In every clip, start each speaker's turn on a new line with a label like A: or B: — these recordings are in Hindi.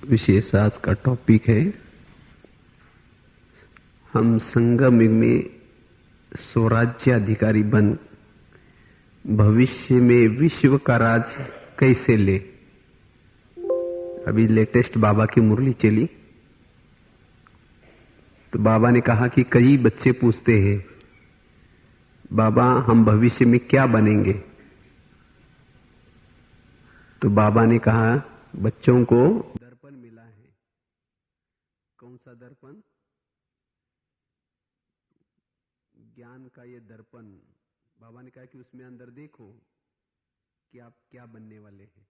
A: विशेष आज का टॉपिक है, हम संगम युग में स्वराज्याधिकारी बन भविष्य में विश्व का राज कैसे ले। अभी लेटेस्ट बाबा की मुरली चली तो बाबा ने कहा कि कई बच्चे पूछते हैं, बाबा हम भविष्य में क्या बनेंगे। तो बाबा ने कहा बच्चों को दर्पण मिला है। कौन सा दर्पण? ज्ञान का ये दर्पण। बाबा ने कहा कि उसमें अंदर देखो कि आप क्या बनने वाले हैं।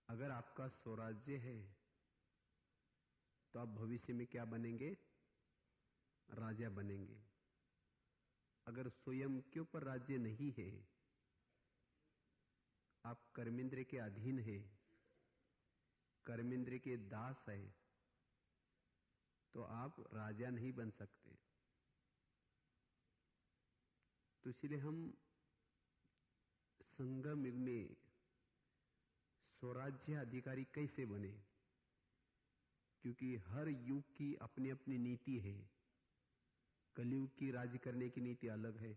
A: अगर आपका स्वराज्य है तो आप भविष्य में क्या बनेंगे? राजा बनेंगे। अगर स्वयं के ऊपर राज्य नहीं है, आप कर्मेंद्र के अधीन है, कर्मेंद्र के दास है, तो आप राजा नहीं बन सकते। तो इसलिए हम संगम युग में स्वराज्य अधिकारी कैसे बने, क्योंकि हर युग की अपनी अपनी नीति है। कलयुग की राज करने की नीति अलग है,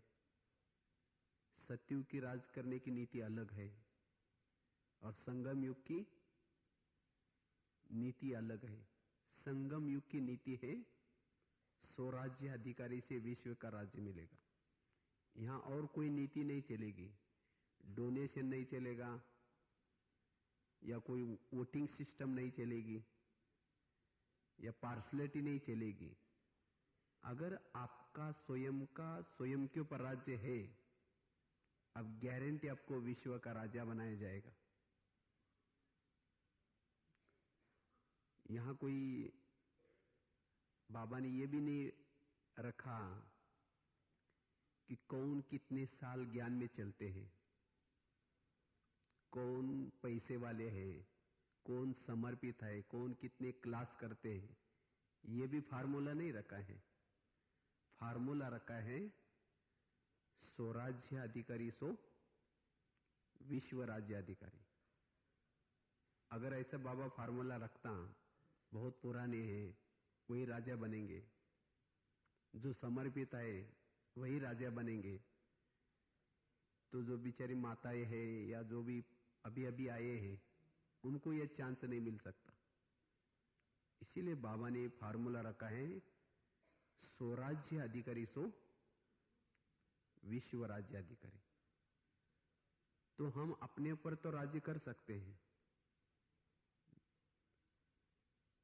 A: सतयुग की राज करने की नीति अलग है, और संगम युग की नीति अलग है। संगम युग की नीति है स्वराज्य अधिकारी से विश्व का राज्य मिलेगा। यहां और कोई नीति नहीं चलेगी, डोनेशन नहीं चलेगा, या कोई वोटिंग सिस्टम नहीं चलेगी, या पार्सलिटी नहीं चलेगी। अगर आपका स्वयं के ऊपर राज्य है, अब गारंटी आपको विश्व का राजा बनाया जाएगा। यहां कोई बाबा ने यह भी नहीं रखा कि कौन कितने साल ज्ञान में चलते हैं, कौन पैसे वाले हैं, कौन समर्पित है, कौन कितने क्लास करते हैं। यह भी फार्मूला नहीं रखा है। फार्मूला रखा है स्वराज्य अधिकारी सो विश्व राज्य अधिकारी। अगर ऐसा बाबा फार्मूला रखता, बहुत पुराने हैं, वही राजा बनेंगे, जो समर्पित है वही राजा बनेंगे, तो जो बेचारी माताएं हैं या जो भी अभी अभी आए हैं उनको यह चांस नहीं मिल सकता। इसीलिए बाबा ने फार्मूला रखा है स्वराज्य अधिकारी सो विश्व राज्य अधिकारी। तो हम अपने ऊपर तो राज्य कर सकते हैं,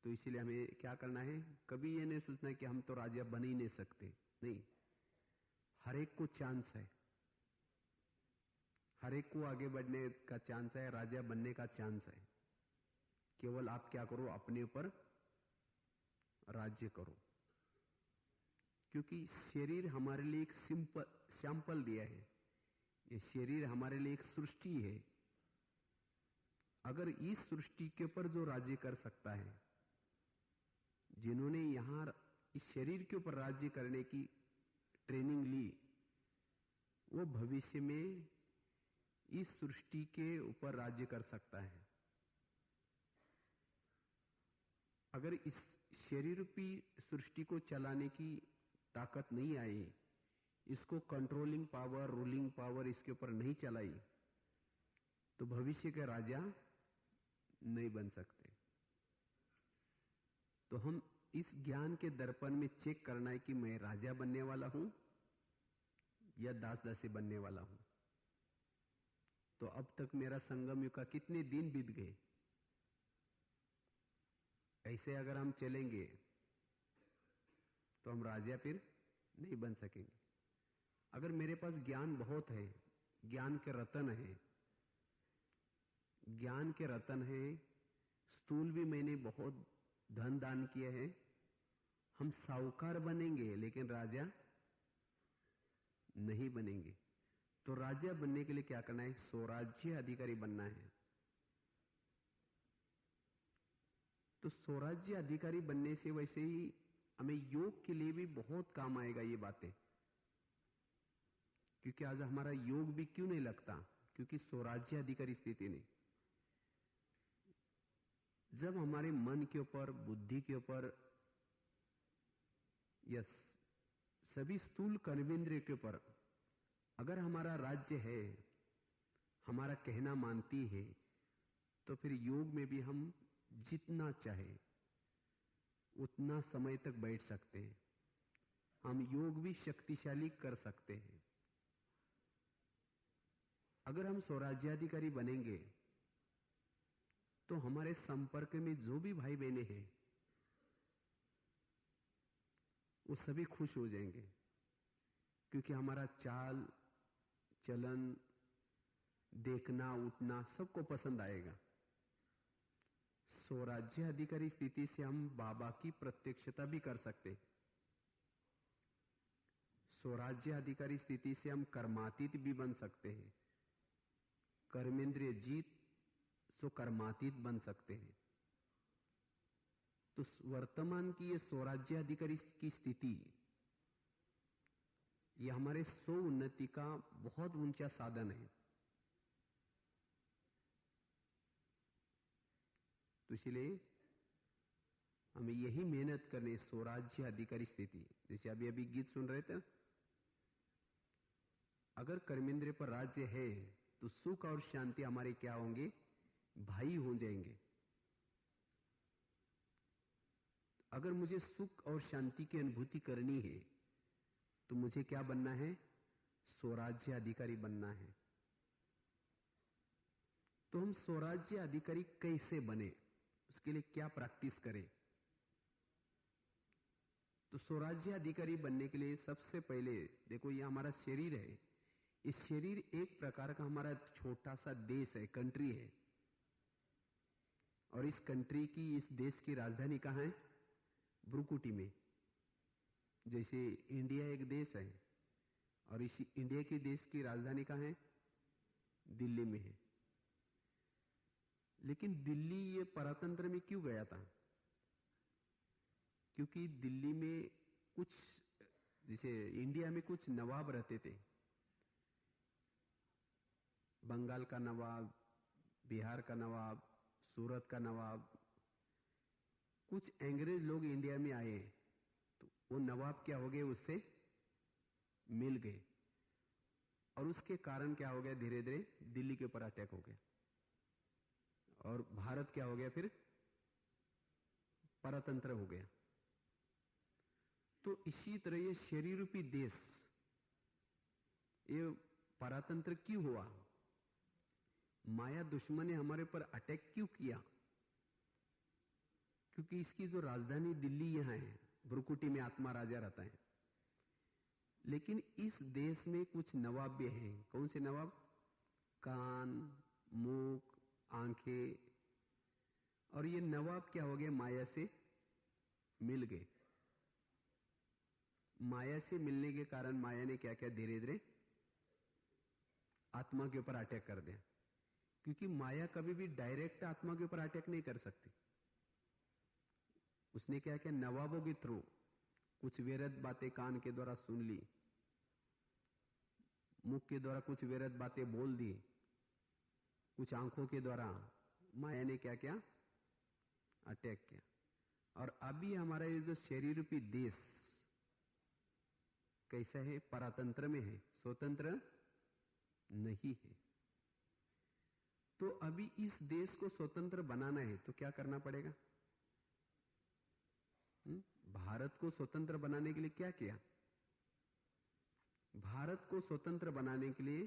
A: तो इसलिए हमें क्या करना है, कभी ये नहीं सोचना कि हम तो राजा बन ही नहीं सकते। नहीं, हर एक को चांस है, हर एक को आगे बढ़ने का चांस है, राजा बनने का चांस है। केवल आप क्या करो, अपने ऊपर राज्य करो। क्योंकि शरीर हमारे लिए एक सैंपल दिया है, ये शरीर हमारे लिए एक सृष्टि है। अगर इस सृष्टि के ऊपर जो राज्य कर सकता है, जिन्होंने यहां इस शरीर के ऊपर राज्य करने की ट्रेनिंग ली, वो भविष्य में इस सृष्टि के ऊपर राज्य कर सकता है। अगर इस शरीर की सृष्टि को चलाने की ताकत नहीं आई, इसको कंट्रोलिंग पावर, रूलिंग पावर इसके ऊपर नहीं चलाई, तो भविष्य के राजा नहीं बन सकते। तो हम इस ज्ञान के दर्पण में चेक करना है कि मैं राजा बनने वाला हूं या दास दासी बनने वाला हूं। तो अब तक मेरा संगम युग का कितने दिन बीत गए। ऐसे अगर हम चलेंगे तो हम राजा फिर नहीं बन सकेंगे। अगर मेरे पास ज्ञान बहुत है, ज्ञान के रतन है, ज्ञान के रतन है, स्थूल भी मैंने बहुत धन दान किए हैं, हम साहूकार बनेंगे लेकिन राजा नहीं बनेंगे। तो राजा बनने के लिए क्या करना है, स्वराज्य अधिकारी बनना है। तो स्वराज्य अधिकारी बनने से वैसे ही हमें योग के लिए भी बहुत काम आएगा ये बातें। क्योंकि आज हमारा योग भी क्यों नहीं लगता, क्योंकि स्वराज्य अधिकारी स्थिति नहीं। जब हमारे मन के ऊपर, बुद्धि के ऊपर या सभी स्थूल कर्मेंद्रिय के ऊपर अगर हमारा राज्य है, हमारा कहना मानती है, तो फिर योग में भी हम जितना चाहे उतना समय तक बैठ सकते हैं। हम योग भी शक्तिशाली कर सकते हैं। अगर हम स्वराज्याधिकारी बनेंगे तो हमारे संपर्क में जो भी भाई बहनें हैं वो सभी खुश हो जाएंगे, क्योंकि हमारा चाल चलन, देखना उठना सबको पसंद आएगा। स्वराज्य अधिकारी स्थिति से हम बाबा की प्रत्यक्षता भी कर सकते हैं। स्वराज्य अधिकारी स्थिति से हम कर्मातीत भी बन सकते हैं। कर्मेंद्रिय जीत सो कर्मातीत बन सकते हैं। तो वर्तमान की ये स्वराज्य अधिकारी की स्थिति, ये हमारे स्व उन्नति का बहुत ऊंचा साधन है। तो इसलिए हमें यही मेहनत करनी, स्वराज्य अधिकारी स्थिति। जैसे अभी अभी गीत सुन रहे थे, अगर कर्मेंद्रिय पर राज्य है तो सुख और शांति हमारे क्या होंगे? भाई हो जाएंगे। अगर मुझे सुख और शांति की अनुभूति करनी है तो मुझे क्या बनना है? स्वराज्य अधिकारी बनना है। तो हम स्वराज्य अधिकारी कैसे बने, उसके लिए क्या प्रैक्टिस करें? तो स्वराज्य अधिकारी बनने के लिए सबसे पहले देखो, ये हमारा शरीर है। इस शरीर एक प्रकार का हमारा छोटा सा देश है, कंट्री है। और इस कंट्री की, इस देश की राजधानी कहां है? ब्रुकुटी में। जैसे इंडिया एक देश है और इस इंडिया की देश की राजधानी कहां है? दिल्ली में है। लेकिन दिल्ली ये परतंत्र में क्यों गया था? क्योंकि दिल्ली में कुछ, जैसे इंडिया में कुछ नवाब रहते थे। बंगाल का नवाब, बिहार का नवाब, सूरत का नवाब। कुछ अंग्रेज लोग इंडिया में आए तो वो नवाब क्या हो गए? उससे मिल गए और उसके कारण क्या हो गया? धीरे धीरे दिल्ली के ऊपर अटैक हो गया और भारत क्या हो गया? फिर परतंत्र हो गया। तो इसी तरह ये शरीर रूपी देश, ये परतंत्र क्यों हुआ? माया दुश्मन ने हमारे पर अटैक क्यों किया? क्योंकि इसकी जो राजधानी दिल्ली यहां है, ब्रुकुटी में आत्मा राजा रहता है। लेकिन इस देश में कुछ नवाब भी हैं। कौन से नवाब? कान, मुख, आंखें। और ये नवाब क्या हो गए? माया से मिल गए। माया से मिलने के कारण माया ने क्या किया? धीरे धीरे आत्मा के ऊपर अटैक कर दिया। क्योंकि माया कभी भी डायरेक्ट आत्मा के ऊपर अटैक नहीं कर सकती। उसने क्या किया? नवाबों के थ्रू कुछ व्यर्थ बातें कान के द्वारा सुन ली, मुख के द्वारा कुछ व्यर्थ बातें बोल दी, कुछ आंखों के द्वारा माया ने क्या किया? अटैक किया। और अभी हमारा ये जो शरीर रूपी देश कैसा है? परतंत्र में है, स्वतंत्र नहीं है। तो अभी इस देश को स्वतंत्र बनाना है तो क्या करना पड़ेगा? भारत को स्वतंत्र बनाने के लिए क्या किया? भारत को स्वतंत्र बनाने के लिए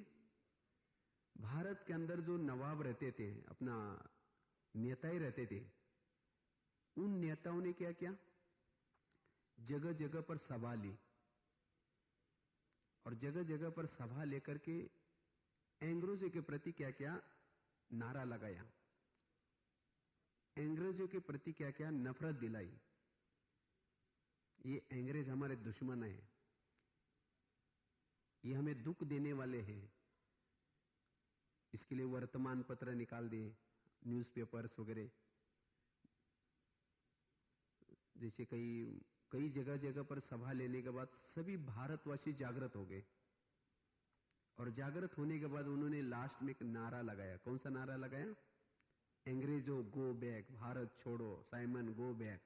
A: भारत के अंदर जो नवाब रहते थे, अपना नेताएं रहते थे, उन नेताओं ने क्या किया? जगह जगह पर सभा ली और जगह जगह पर सभा लेकर के अंग्रेजों के प्रति क्या किया? नारा लगाया। अंग्रेजों के प्रति क्या किया? नफरत दिलाई। ये अंग्रेज हमारे दुश्मन हैं, ये हमें दुख देने वाले हैं। इसके लिए वर्तमान पत्र निकाल दिए, न्यूज़पेपर्स वगैरह। जैसे कई जगह जगह पर सभा लेने के बाद सभी भारतवासी जागृत हो गए और जागृत होने के बाद उन्होंने लास्ट में एक नारा लगाया। कौन सा नारा लगाया? अंग्रेजों गो बैक, भारत छोड़ो, साइमन गो बैक।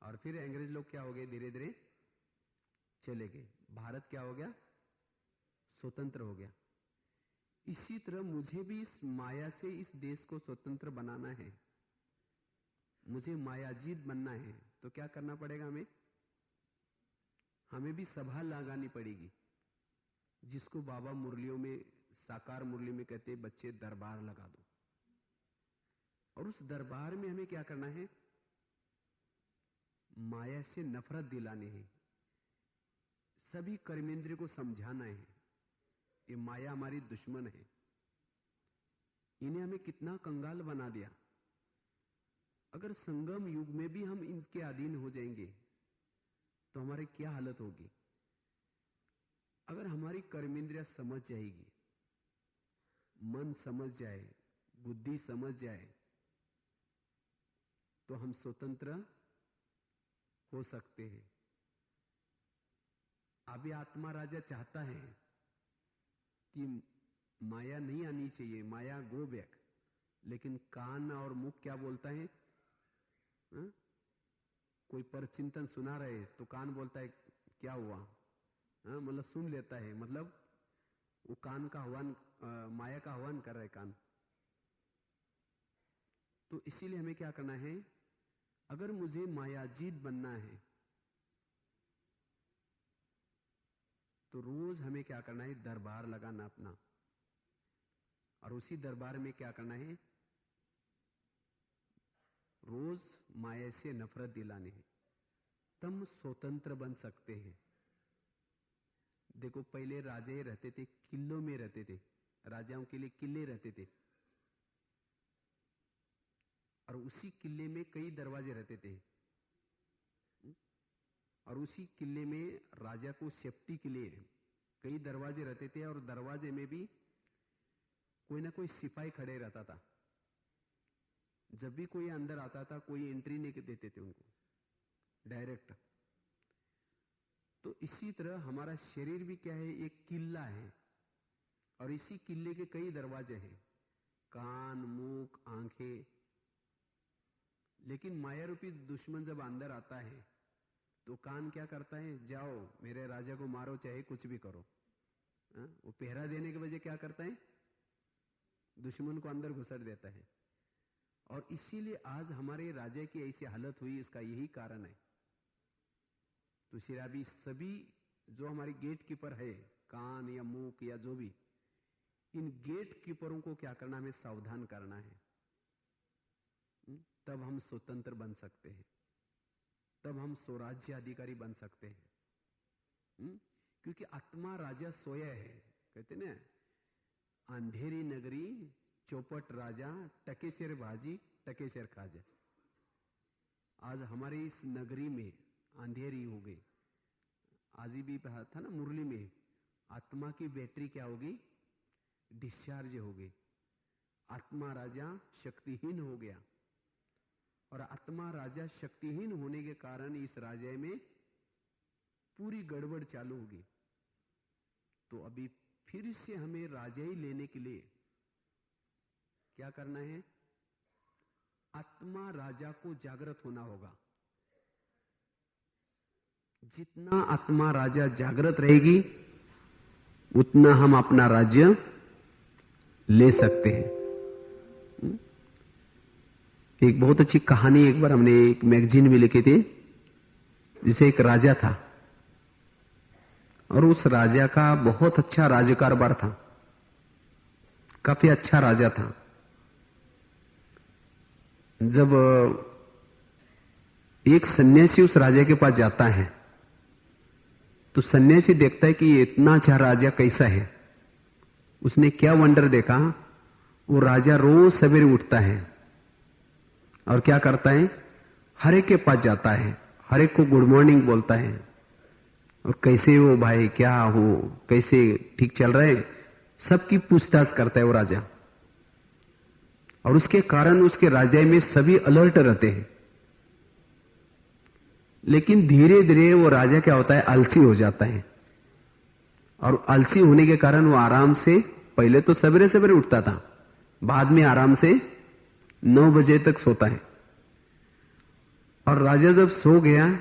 A: और फिर अंग्रेज लोग क्या हो गए? धीरे धीरे चले गए। भारत क्या हो गया? स्वतंत्र हो गया। इसी तरह मुझे भी इस माया से इस देश को स्वतंत्र बनाना है, मुझे मायाजीत बनना है। तो क्या करना पड़ेगा? हमें भी सभा लगानी पड़ेगी, जिसको बाबा मुरलियों में, साकार मुरली में कहते हैं, बच्चे दरबार लगा दो। और उस दरबार में हमें क्या करना है? माया से नफरत दिलानी है, सभी कर्मेंद्रिय को समझाना है ये माया हमारी दुश्मन है, इन्हें हमें कितना कंगाल बना दिया। अगर संगम युग में भी हम इनके अधीन हो जाएंगे तो हमारी क्या हालत होगी? अगर हमारी कर्मेंद्रिया समझ जाएगी, मन समझ जाए, बुद्धि समझ जाए, तो हम स्वतंत्र हो सकते हैं। अभी आत्मा राजा चाहता है कि माया नहीं आनी चाहिए, माया गो बैक, लेकिन कान और मुख क्या बोलता है? कोई परचिंतन सुना रहे तो कान बोलता है क्या हुआ? मतलब सुन लेता है, मतलब वो कान का आह्वान, माया का आह्वान कर रहा है कान। तो इसीलिए हमें क्या करना है? अगर मुझे मायाजीत बनना है तो रोज हमें क्या करना है? दरबार लगाना अपना, और उसी दरबार में क्या करना है? रोज माया से नफरत दिलानी है, तब स्वतंत्र बन सकते हैं। देखो, पहले राजे रहते थे, किलों में रहते थे, राजाओं के लिए किले रहते थे, और उसी किले में कई दरवाजे रहते थे, और उसी किले में राजा को सेफ्टी के लिए कई दरवाजे रहते थे, और दरवाजे में भी कोई ना कोई सिपाही खड़े रहता था। जब भी कोई अंदर आता था, कोई एंट्री नहीं देते थे उनको डायरेक्ट। तो इसी तरह हमारा शरीर भी क्या है? एक किला है, और इसी किले के कई दरवाजे हैं, कान, मुख, आंखें। लेकिन माया रूपी दुश्मन जब अंदर आता है तो कान क्या करता है? जाओ मेरे राजा को मारो, चाहे कुछ भी करो। वो पहरा देने के वजह क्या करता है? दुश्मन को अंदर घुसड़ देता है। और इसीलिए आज हमारे राजा की ऐसी हालत हुई, इसका यही कारण है। तो शराबी सभी जो हमारे गेट कीपर है, कान या मुख या जो भी, इन गेट कीपरों को क्या करना? हमें सावधान करना है। तब हम स्वतंत्र बन सकते हैं, तब हम स्वराज्य अधिकारी बन सकते हैं। क्योंकि आत्मा राजा सोया है। कहते ना, अंधेरी नगरी चौपट राजा, टके शेर भाजी टके शेर खाजा। आज हमारी इस नगरी में अंधेरी हो गई। आज ही भी था ना मुरली में, आत्मा की बैटरी क्या होगी? डिस्चार्ज हो गई। आत्मा राजा शक्तिहीन हो गया, और आत्मा राजा शक्तिहीन होने के कारण इस राज्य में पूरी गड़बड़ चालू होगी। तो अभी फिर से हमें राजाई लेने के लिए क्या करना है? आत्मा राजा को जागृत होना होगा। जितना आत्मा राजा जागृत रहेगी, उतना हम अपना राज्य ले सकते हैं। एक बहुत अच्छी कहानी एक बार हमने एक मैगजीन में लिखी थी, जिसे एक राजा था, और उस राजा का बहुत अच्छा राज्य कारोबार था, काफी अच्छा राजा था। जब एक सन्यासी उस राजा के पास जाता है तो सन्यासी देखता है कि ये इतना अच्छा राजा कैसा है। उसने क्या वंडर देखा? वो राजा रोज सवेरे उठता है और क्या करता है? हर एक के पास जाता है, हर एक को गुड मॉर्निंग बोलता है, और कैसे हो भाई, क्या हो, कैसे, ठीक चल रहा है, सबकी पूछताछ करता है वो राजा। और उसके कारण उसके राज्य में सभी अलर्ट रहते हैं। लेकिन धीरे धीरे वो राजा क्या होता है? आलसी हो जाता है, और आलसी होने के कारण वो आराम से, पहले तो सवेरे सवेरे उठता था, बाद में आराम से 9 बजे तक सोता है। और राजा जब सो गया,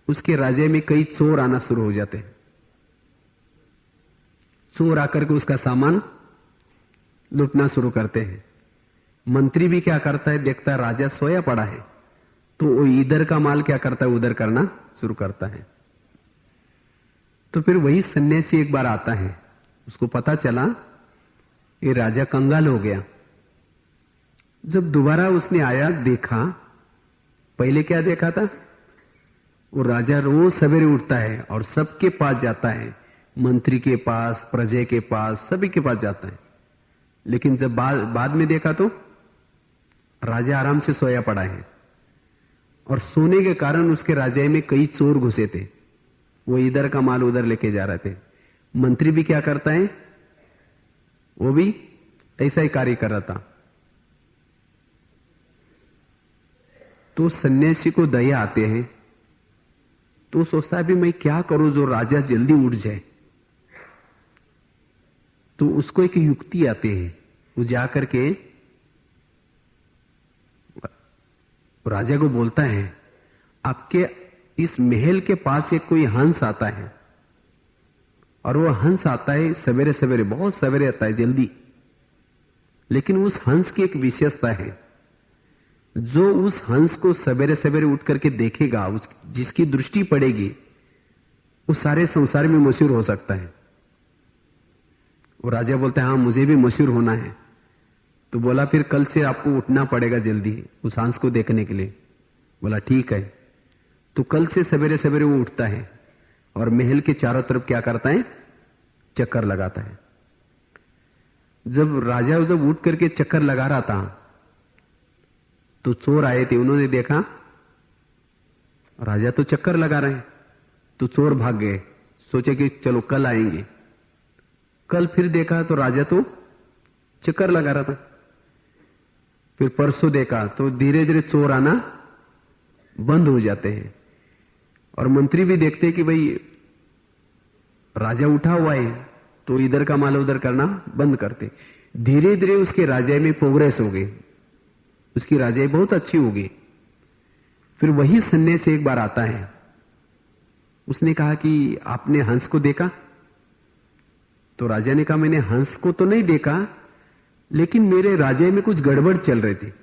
A: उसके राज्य में कई चोर आना शुरू हो जाते हैं। चोर आकर के उसका सामान लूटना शुरू करते हैं। मंत्री भी क्या करता है, देखता है राजा सोया पड़ा है, तो वो इधर का माल क्या करता है, उधर करना शुरू करता है। तो फिर वही सन्यासी एक बार आता है, उसको पता चला ये राजा कंगाल हो गया। जब दोबारा उसने आया, देखा, पहले क्या देखा था, वो राजा रोज सवेरे उठता है और सबके पास जाता है, मंत्री के पास, प्रजा के पास, सभी के पास जाता है। लेकिन जब बाद में देखा तो राजा आराम से सोया पड़ा है, और सोने के कारण उसके राज्य में कई चोर घुसे थे, वो इधर का माल उधर लेके जा रहे थे। मंत्री भी क्या करता है, वो भी ऐसा ही कार्य कर रहा था। तो सन्यासी को दया आते हैं, तो सोचता है भी मैं क्या करूं जो राजा जल्दी उठ जाए। तो उसको एक युक्ति आती है, वो जाकर के राजा को बोलता है, आपके इस महल के पास एक कोई हंस आता है, और वो हंस आता है सवेरे सवेरे, बहुत सवेरे आता है, जल्दी। लेकिन उस हंस की एक विशेषता है, जो उस हंस को सवेरे सवेरे उठ करके देखेगा, जिसकी दृष्टि पड़ेगी, वो सारे संसार में मशहूर हो सकता है। वो राजा बोलते हैं, हाँ मुझे भी मशहूर होना है। तो बोला फिर कल से आपको उठना पड़ेगा जल्दी उस हंस को देखने के लिए। बोला ठीक है। तो कल से सवेरे सवेरे वो उठता है और महल के चारों तरफ क्या करता है, चक्कर लगाता है। जब राजा जब उठ करके चक्कर लगा रहा था, तो चोर आए थे, उन्होंने देखा राजा तो चक्कर लगा रहे हैं, तो चोर भाग गए, सोचे कि चलो कल आएंगे। कल फिर देखा तो राजा तो चक्कर लगा रहा था। फिर परसों देखा तो धीरे धीरे चोर आना बंद हो जाते हैं, और मंत्री भी देखते हैं कि भाई राजा उठा हुआ है, तो इधर का माल उधर करना बंद करते। धीरे धीरे उसके राजा में प्रोग्रेस हो गई, उसकी राजाई बहुत अच्छी हो गई। फिर वही सन्यासी एक बार आता है, उसने कहा कि आपने हंस को देखा? तो राजा ने कहा मैंने हंस को तो नहीं देखा, लेकिन मेरे राजाई में कुछ गड़बड़ चल रही थी,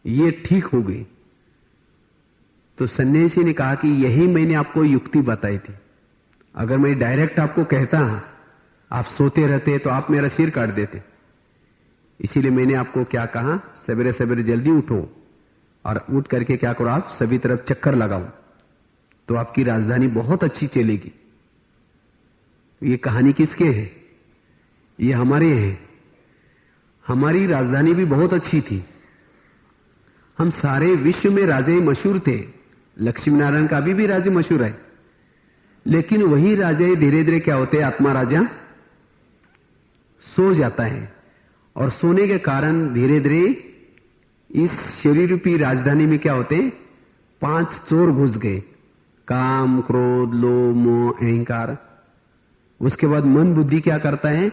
A: ये ठीक हो गई। तो सन्यासी ने कहा कि यही मैंने आपको युक्ति बताई थी, अगर मैं डायरेक्ट आपको कहता आप सोते रहते तो आप मेरा सिर काट देते। इसीलिए मैंने आपको क्या कहा, सवेरे सवेरे जल्दी उठो और उठ करके क्या करो, आप सभी तरफ चक्कर लगाओ, तो आपकी राजधानी बहुत अच्छी चलेगी। ये कहानी किसके है? ये हमारे हैं। हमारी राजधानी भी बहुत अच्छी थी, हम सारे विश्व में राजे मशहूर थे। लक्ष्मी नारायण का अभी भी राज्य मशहूर है, लेकिन वही राजे धीरे धीरे क्या होते हैं, आत्मा राजा सो जाता है, और सोने के कारण धीरे धीरे इस शरीर रूपी राजधानी में क्या होते हैं, 5 चोर घुस गए, काम, क्रोध, लोभ, मोह, अहंकार। उसके बाद मन बुद्धि क्या करता है,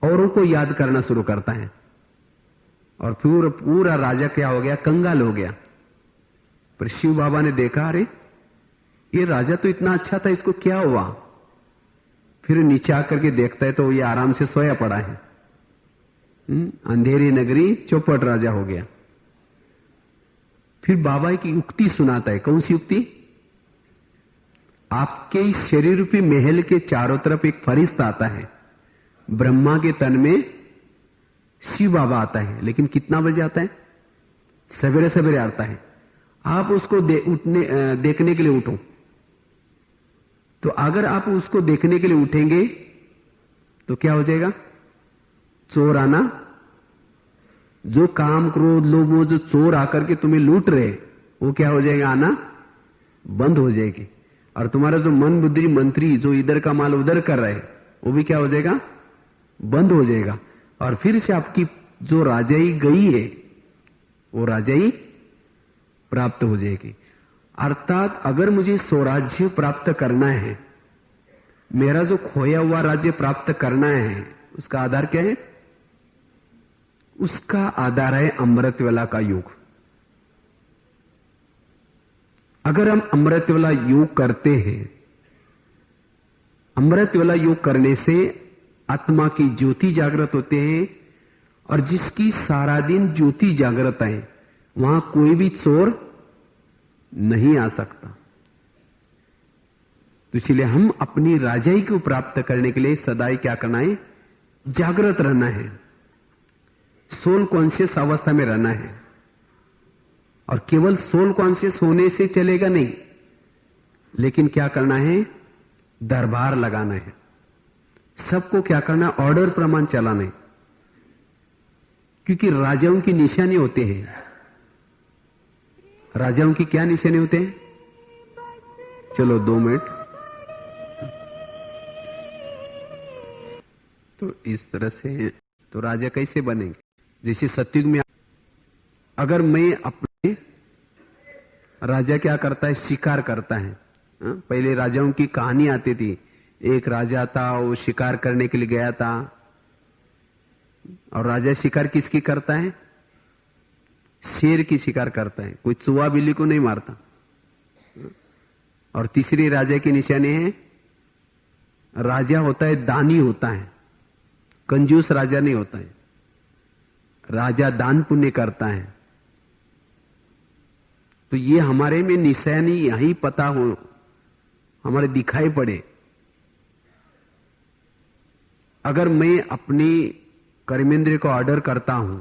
A: औरों को याद करना शुरू करता है, और फिर पूरा राजा क्या हो गया, कंगाल हो गया। पर शिव बाबा ने देखा, अरे ये राजा तो इतना अच्छा था, इसको क्या हुआ? फिर नीचे आकर के देखता है तो ये आराम से सोया पड़ा है। अंधेरी नगरी चौपट राजा हो गया। फिर बाबा की युक्ति सुनाता है। कौन सी युक्ति? आपके इस शरीर रूपी महल के चारों तरफ एक फरिश्ता आता है, ब्रह्मा के तन में शिव बाबा आता है, लेकिन कितना बजे आता है? सवेरे सवेरे आता है। आप उसको देखने के लिए उठो। तो अगर आप उसको देखने के लिए उठेंगे तो क्या हो जाएगा, चोर आना, जो काम, क्रोध, लोभ, जो चोर आकर के तुम्हें लूट रहे, वो क्या हो जाएगा, आना बंद हो जाएगी। और तुम्हारा जो मन बुद्धि मंत्री जो इधर का माल उधर कर रहे, वो भी क्या हो जाएगा, बंद हो जाएगा। और फिर से आपकी जो राजाई गई है, वो राजाई प्राप्त हो जाएगी। अर्थात अगर मुझे स्वराज्य प्राप्त करना है मेरा जो खोया हुआ राज्य प्राप्त करना है उसका आधार क्या है? उसका आधार है अमृतवेला का योग। अगर हम अमृतवेला योग करते हैं, अमृतवेला योग करने से आत्मा की ज्योति जागृत होते हैं, और जिसकी सारा दिन ज्योति जागृत है वहां कोई भी चोर नहीं आ सकता। तो इसलिए हम अपनी राजाई को प्राप्त करने के लिए सदा क्या करना है? जागृत रहना है, सोल कॉन्शियस अवस्था में रहना है। और केवल सोल कॉन्शियस होने से चलेगा नहीं, लेकिन क्या करना है? दरबार लगाना है, सबको क्या करना? ऑर्डर प्रमाण चलाना है। क्योंकि राजाओं की निशानी होते हैं। राजाओं की क्या निशानी होते हैं? चलो 2 मिनट। तो इस तरह से तो राजा कैसे बनेंगे? जैसे सतयुग में अगर मैं अपने राजा क्या करता है? शिकार करता है। पहले राजाओं की कहानी आती थी। एक राजा था, वो शिकार करने के लिए गया था। और राजा शिकार किसकी करता है? शेर की शिकार करता है, कोई चूहा बिल्ली को नहीं मारता। और तीसरी राजा की निशानी है, राजा होता है दानी होता है, कंजूस राजा नहीं होता है। राजा दान पुण्य करता है। तो ये हमारे में निशानी यही पता हो, हमारे दिखाई पड़े। अगर मैं अपनी कर्मेंद्रिय को ऑर्डर करता हूं,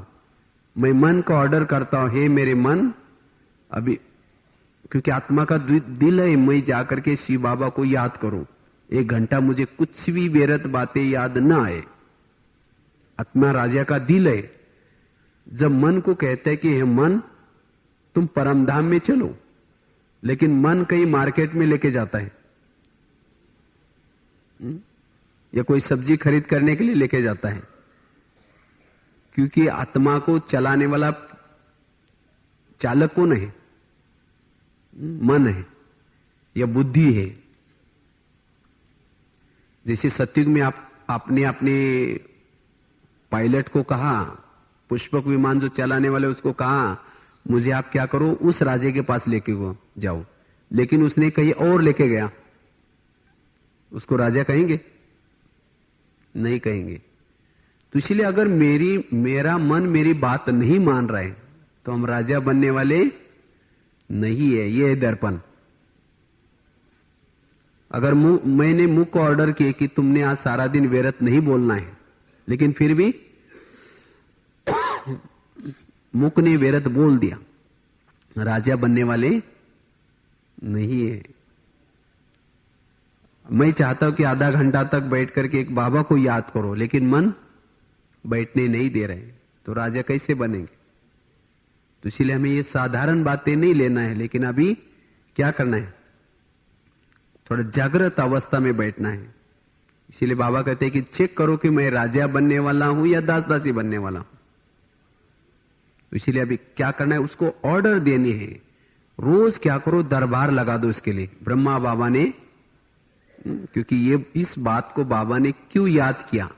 A: मैं मन को ऑर्डर करता हूं, हे मेरे मन, अभी क्योंकि आत्मा का दिल है, मैं जाकर के शिव बाबा को याद करूं, 1 घंटा मुझे कुछ भी व्यर्थ बातें याद ना आए। आत्मा राजा का दिल है। जब मन को कहते हैं कि हे मन, तुम परमधाम में चलो, लेकिन मन कहीं मार्केट में लेके जाता है, या कोई सब्जी खरीद करने के लिए लेके जाता है। क्योंकि आत्मा को चलाने वाला चालक कौन है? मन है या बुद्धि है। जैसे सतयुग में आपने अपने पायलट को कहा, पुष्पक विमान जो चलाने वाले उसको कहा, मुझे आप क्या करो, उस राजे के पास लेके जाओ। लेकिन उसने कहीं और लेके गया, उसको राजा कहेंगे? नहीं कहेंगे। तो इसलिए अगर मेरा मन मेरी बात नहीं मान रहा है तो हम राजा बनने वाले नहीं है। ये है दर्पण। अगर मैंने मुख को ऑर्डर किए कि तुमने आज सारा दिन व्यर्थ नहीं बोलना है, लेकिन फिर भी मुख ने व्यर्थ बोल दिया, राजा बनने वाले नहीं है। मैं चाहता हूं कि आधा घंटा तक बैठ करके एक बाबा को याद करो, लेकिन मन बैठने नहीं दे रहे, तो राजा कैसे बनेंगे? तो इसलिए हमें ये साधारण बातें नहीं लेना है, लेकिन अभी क्या करना है? थोड़ा जागृत अवस्था में बैठना है। इसीलिए बाबा कहते हैं कि चेक करो कि मैं राजा बनने वाला हूं या दास दासी बनने वाला हूं। तो इसीलिए अभी क्या करना है? उसको ऑर्डर देनी है। रोज क्या करो? दरबार लगा दो इसके लिए। ब्रह्मा बाबा ने, क्योंकि ये इस बात को बाबा ने क्यों याद किया?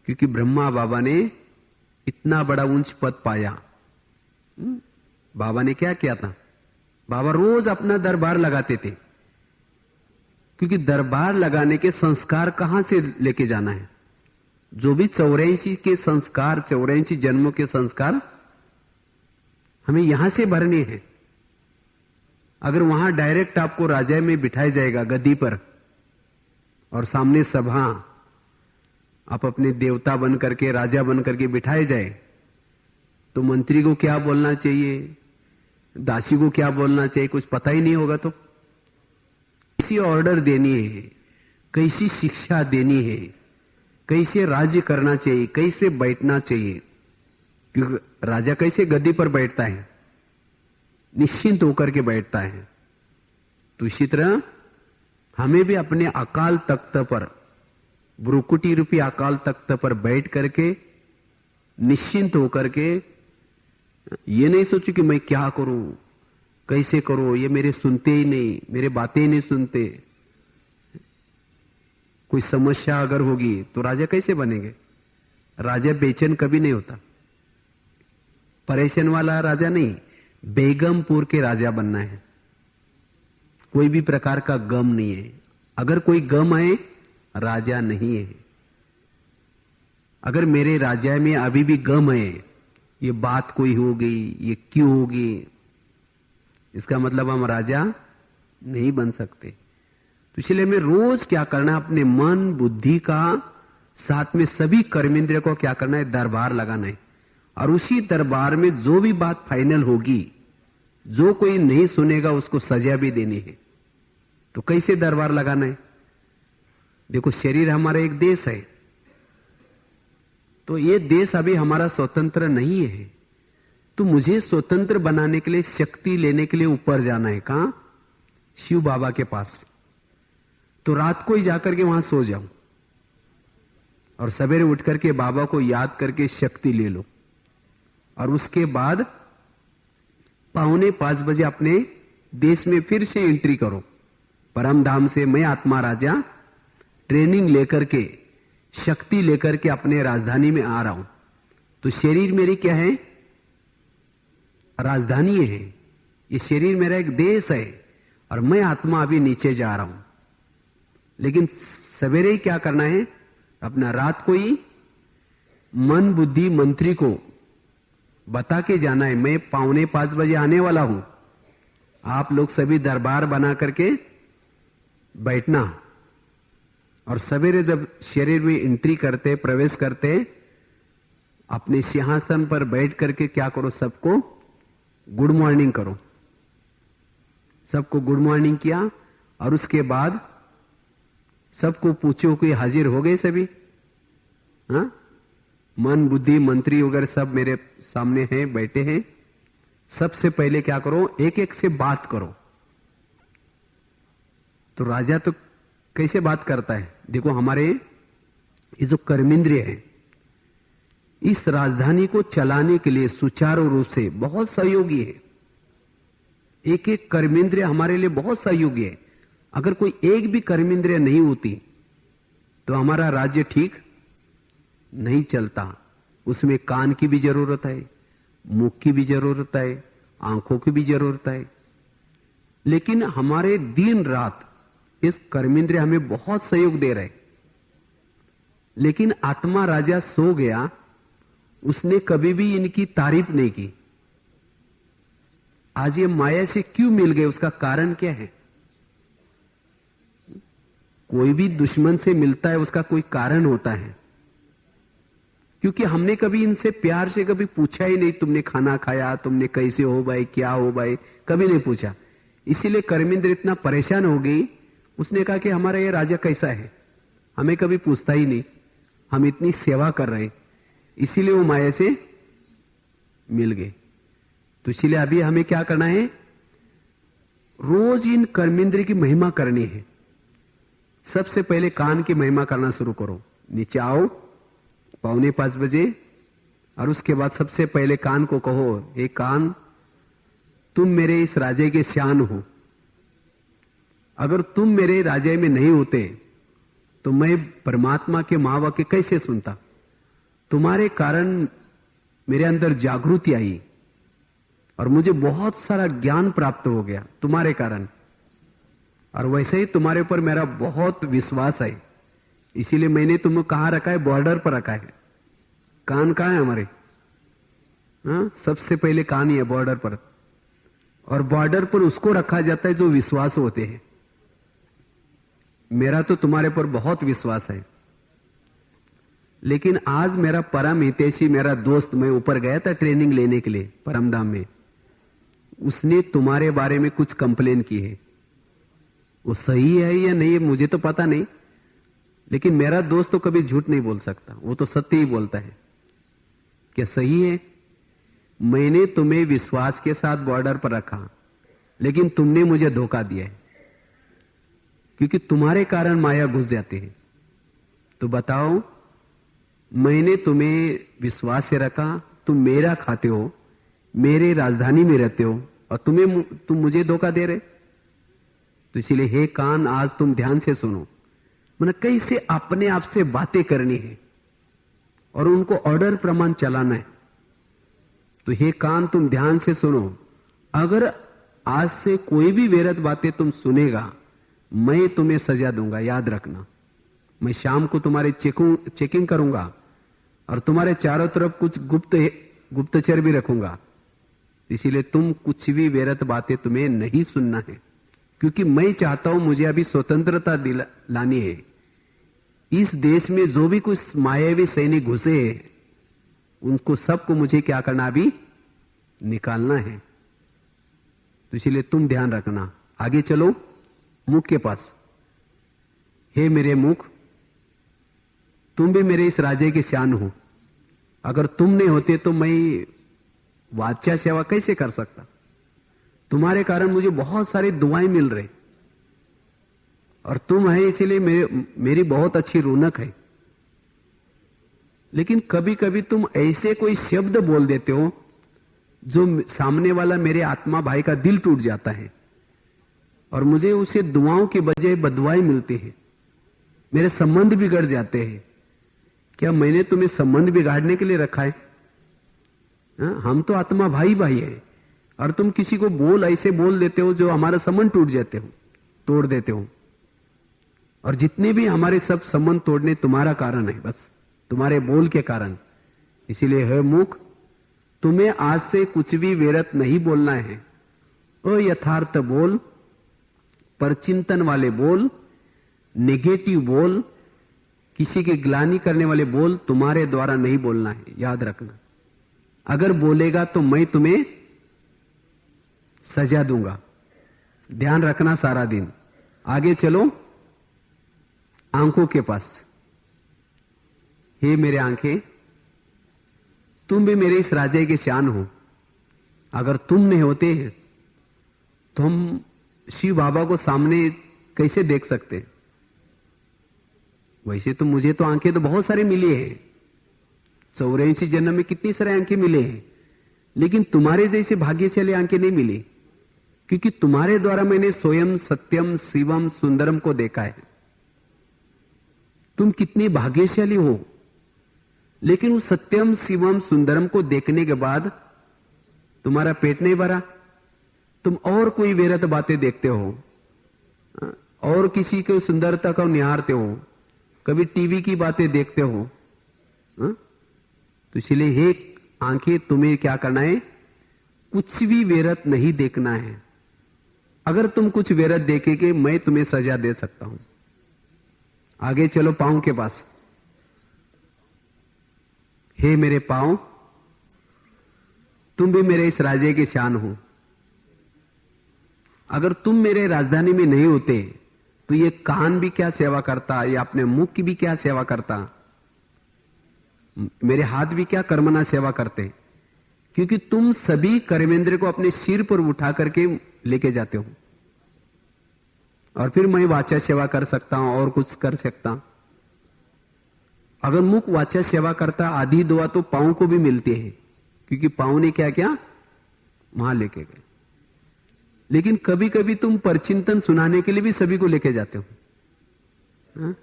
A: क्योंकि ब्रह्मा बाबा ने इतना बड़ा ऊंच पद पाया। बाबा ने क्या किया था? बाबा रोज अपना दरबार लगाते थे, क्योंकि दरबार लगाने के संस्कार कहां से लेके जाना है? जो भी 84 के संस्कार, 84 जन्मों के संस्कार हमें यहां से भरने हैं। अगर वहां डायरेक्ट आपको राजा में बिठाया जाएगा गद्दी पर, और सामने सभा, आप अपने देवता बन करके, राजा बन करके बिठाए जाए, तो मंत्री को क्या बोलना चाहिए, दासी को क्या बोलना चाहिए, कुछ पता ही नहीं होगा। तो कैसी ऑर्डर देनी है, कैसी शिक्षा देनी है, कैसे राज्य करना चाहिए, कैसे बैठना चाहिए। क्योंकि राजा कैसे गद्दी पर बैठता है? निश्चिंत होकर के बैठता है। तो इसी तरह हमें भी अपने अकाल तख्त पर, ब्रुकुटी रूपी अकाल तख्त पर बैठ करके निश्चिंत होकर के, ये नहीं सोचो कि मैं क्या करूं, कैसे करूं, ये मेरे सुनते ही नहीं, मेरे बातें ही नहीं सुनते। कोई समस्या अगर होगी तो राजा कैसे बनेंगे? राजा बेचैन कभी नहीं होता, परेशान वाला राजा नहीं, बेगमपुर के राजा बनना है। कोई भी प्रकार का गम नहीं है। अगर कोई गम है, राजा नहीं है। अगर मेरे राजा में अभी भी गम है, ये बात कोई हो गई, ये क्यों होगी, इसका मतलब हम राजा नहीं बन सकते। तो इसलिए हमें रोज क्या करना है, अपने मन बुद्धि का साथ में सभी कर्मेंद्रिय को क्या करना है, दरबार लगाना है। और उसी दरबार में जो भी बात फाइनल होगी, जो कोई नहीं सुनेगा उसको सजा भी देनी है। तो कैसे दरबार लगाना है? देखो, शरीर हमारा एक देश है, तो ये देश अभी हमारा स्वतंत्र नहीं है। तो मुझे स्वतंत्र बनाने के लिए, शक्ति लेने के लिए ऊपर जाना है। कहां? शिव बाबा के पास। तो रात को ही जाकर के वहां सो जाऊं और सवेरे उठ करके बाबा को याद करके शक्ति ले लो। और उसके बाद 4:45 बजे अपने देश में फिर से एंट्री करो। परम धाम से मैं आत्मा राजा ट्रेनिंग लेकर के, शक्ति लेकर के अपने राजधानी में आ रहा हूं। तो शरीर मेरी क्या है? राजधानी है। ये शरीर मेरा एक देश है और मैं आत्मा अभी नीचे जा रहा हूं। लेकिन सवेरे ही क्या करना है, अपना रात को ही मन बुद्धि मंत्री को बता के जाना है, मैं 4:45 बजे आने वाला हूं। आप लोग सभी दरबार बना करके बैठना। और सवेरे जब शरीर में एंट्री करते, प्रवेश करते, अपने सिंहासन पर बैठ करके क्या करो, सबको गुड मॉर्निंग करो। सबको गुड मॉर्निंग किया और उसके बाद सबको पूछो कि हाजिर हो गए सभी? हाँ, मन बुद्धि मंत्री वगैरह सब मेरे सामने हैं, बैठे हैं। सबसे पहले क्या करो, एक एक से बात करो। तो राजा तो कैसे बात करता है? देखो, हमारे ये जो कर्मेंद्रिय है, इस राजधानी को चलाने के लिए सुचारू रूप से बहुत सहयोगी है। एक एक कर्मेंद्रिय हमारे लिए बहुत सहयोगी है। अगर कोई एक भी कर्मेंद्रिय नहीं होती तो हमारा राज्य ठीक नहीं चलता। उसमें कान की भी जरूरत है, मुख की भी जरूरत है, आंखों की भी जरूरत है। लेकिन हमारे दिन रात इस कर्मेंद्रिय हमें बहुत सहयोग दे रहे। लेकिन आत्मा राजा सो गया, उसने कभी भी इनकी तारीफ नहीं की। आज ये माया से क्यों मिल गए, उसका कारण क्या है? कोई भी दुश्मन से मिलता है, उसका कोई कारण होता है। क्योंकि हमने कभी इनसे प्यार से कभी पूछा ही नहीं, तुमने खाना खाया, तुमने कैसे हो भाई, क्या हो भाई, कभी नहीं पूछा। इसीलिए कर्मेंद्र इतना परेशान हो गई। उसने कहा कि हमारा ये राजा कैसा है, हमें कभी पूछता ही नहीं, हम इतनी सेवा कर रहे, इसीलिए वो माया से मिल गए। तो इसीलिए अभी हमें क्या करना है, रोज इन कर्मेंद्र की महिमा करनी है। सबसे पहले कान की महिमा करना शुरू करो। नीचे आओ 4:45 बजे, और उसके बाद सबसे पहले कान को कहो, हे कान, तुम मेरे इस राज्य के शान हो। अगर तुम मेरे राज्य में नहीं होते तो मैं परमात्मा के महावाक्य कैसे सुनता? तुम्हारे कारण मेरे अंदर जागृति आई और मुझे बहुत सारा ज्ञान प्राप्त हो गया तुम्हारे कारण। और वैसे ही तुम्हारे ऊपर मेरा बहुत विश्वास है, इसीलिए मैंने तुम्हें कहां रखा है, बॉर्डर पर रखा है। कान कहां है हमारे? हाँ, सबसे पहले कान ही है बॉर्डर पर। और बॉर्डर पर उसको रखा जाता है जो विश्वास होते हैं। मेरा तो तुम्हारे पर बहुत विश्वास है, लेकिन आज मेरा परम हितैषी, मेरा दोस्त, मैं ऊपर गया था ट्रेनिंग लेने के लिए परमधाम में, उसने तुम्हारे बारे में कुछ कंप्लेन की है। वो सही है या नहीं मुझे तो पता नहीं, लेकिन मेरा दोस्त तो कभी झूठ नहीं बोल सकता, वो तो सत्य ही बोलता है। क्या सही है? मैंने तुम्हें विश्वास के साथ बॉर्डर पर रखा, लेकिन तुमने मुझे धोखा दिया है, क्योंकि तुम्हारे कारण माया घुस जाती है। तो बताओ, मैंने तुम्हें विश्वास से रखा, तुम मेरा खाते हो, मेरे राजधानी में रहते हो, और तुम मुझे धोखा दे रहे। तो इसीलिए हे कान, आज तुम ध्यान से सुनो। मैंने कैसे अपने आप से बातें करनी है और उनको ऑर्डर प्रमाण चलाना है। तो हे कान, तुम ध्यान से सुनो। अगर आज से कोई भी व्यर्थ बातें तुम सुनेगा, मैं तुम्हें सजा दूंगा, याद रखना। मैं शाम को तुम्हारे चेकिंग करूंगा और तुम्हारे चारों तरफ कुछ गुप्तचर भी रखूंगा। इसीलिए तुम कुछ भी व्यर्थ बातें तुम्हें नहीं सुनना है, क्योंकि मैं चाहता हूं, मुझे अभी स्वतंत्रता लानी है। इस देश में जो भी कुछ मायावी सैनिक घुसे हैं, उनको सबको मुझे क्या करना, अभी निकालना है। तो इसलिए तुम ध्यान रखना। आगे चलो मुख के पास। हे मेरे मुख, तुम भी मेरे इस राजे के शान हो। अगर तुम नहीं होते तो मैं वाच्या सेवा कैसे कर सकता? तुम्हारे कारण मुझे बहुत सारी दुआएं मिल रही, और तुम है इसीलिए मेरी बहुत अच्छी रौनक है। लेकिन कभी कभी तुम ऐसे कोई शब्द बोल देते हो जो सामने वाला मेरे आत्मा भाई का दिल टूट जाता है, और मुझे उसे दुआओं के बजाय बदुआएं मिलती है, मेरे संबंध बिगड़ जाते हैं। क्या मैंने तुम्हें संबंध बिगाड़ने के लिए रखा है? हम तो आत्मा भाई भाई है, और तुम किसी को ऐसे बोल देते हो जो हमारा संबंध टूट जाते हो, तोड़ देते हो। और जितने भी हमारे सब संबंध तोड़ने तुम्हारा कारण है, बस तुम्हारे बोल के कारण। इसीलिए है मुख, तुम्हें आज से कुछ भी व्यर्थ नहीं बोलना है। अयथार्थ बोल, परचिंतन वाले बोल, नेगेटिव बोल, किसी की ग्लानि करने वाले बोल तुम्हारे द्वारा नहीं बोलना है, याद रखना। अगर बोलेगा तो मैं तुम्हें सजा दूंगा, ध्यान रखना सारा दिन। आगे चलो आंखों के पास। हे मेरे आंखें, तुम भी मेरे इस राजे के शान हो। अगर तुम नहीं होते तो हम शिव बाबा को सामने कैसे देख सकते? वैसे तो मुझे तो आंखें तो बहुत सारी मिली है, 84 जन्म में कितनी सारी आंखें मिले हैं, लेकिन तुम्हारे जैसे भाग्यशाली आंखें नहीं मिली, क्योंकि तुम्हारे द्वारा मैंने स्वयं सत्यम शिवम सुंदरम को देखा है। तुम कितनी भाग्यशाली हो। लेकिन उस सत्यम शिवम सुंदरम को देखने के बाद तुम्हारा पेट नहीं भरा, तुम और कोई व्यर्थ बातें देखते हो, और किसी के सुंदरता को निहारते हो, कभी टीवी की बातें देखते हो। तो इसलिए हे आंखें, तुम्हें क्या करना है, कुछ भी व्यर्थ नहीं देखना है। अगर तुम कुछ व्यर्थ देखेगे, मैं तुम्हें सजा दे सकता हूं। आगे चलो पांव के पास। हे मेरे पांव, तुम भी मेरे इस राजे के शान हो। अगर तुम मेरे राजधानी में नहीं होते तो ये कान भी क्या सेवा करता, या अपने मुख की भी क्या सेवा करता, मेरे हाथ भी क्या कर्मना सेवा करते। क्योंकि तुम सभी कर्मेंद्र को अपने सिर पर उठा करके लेके जाते हो, और फिर मैं वाचा सेवा कर सकता हूं और कुछ कर सकता। अगर मुख वाचा सेवा करता, आधी दुआ तो पांव को भी मिलती है, क्योंकि पांव ने क्या क्या वहां लेके गए। लेकिन कभी कभी तुम परचिंतन सुनाने के लिए भी सभी को लेके जाते हो।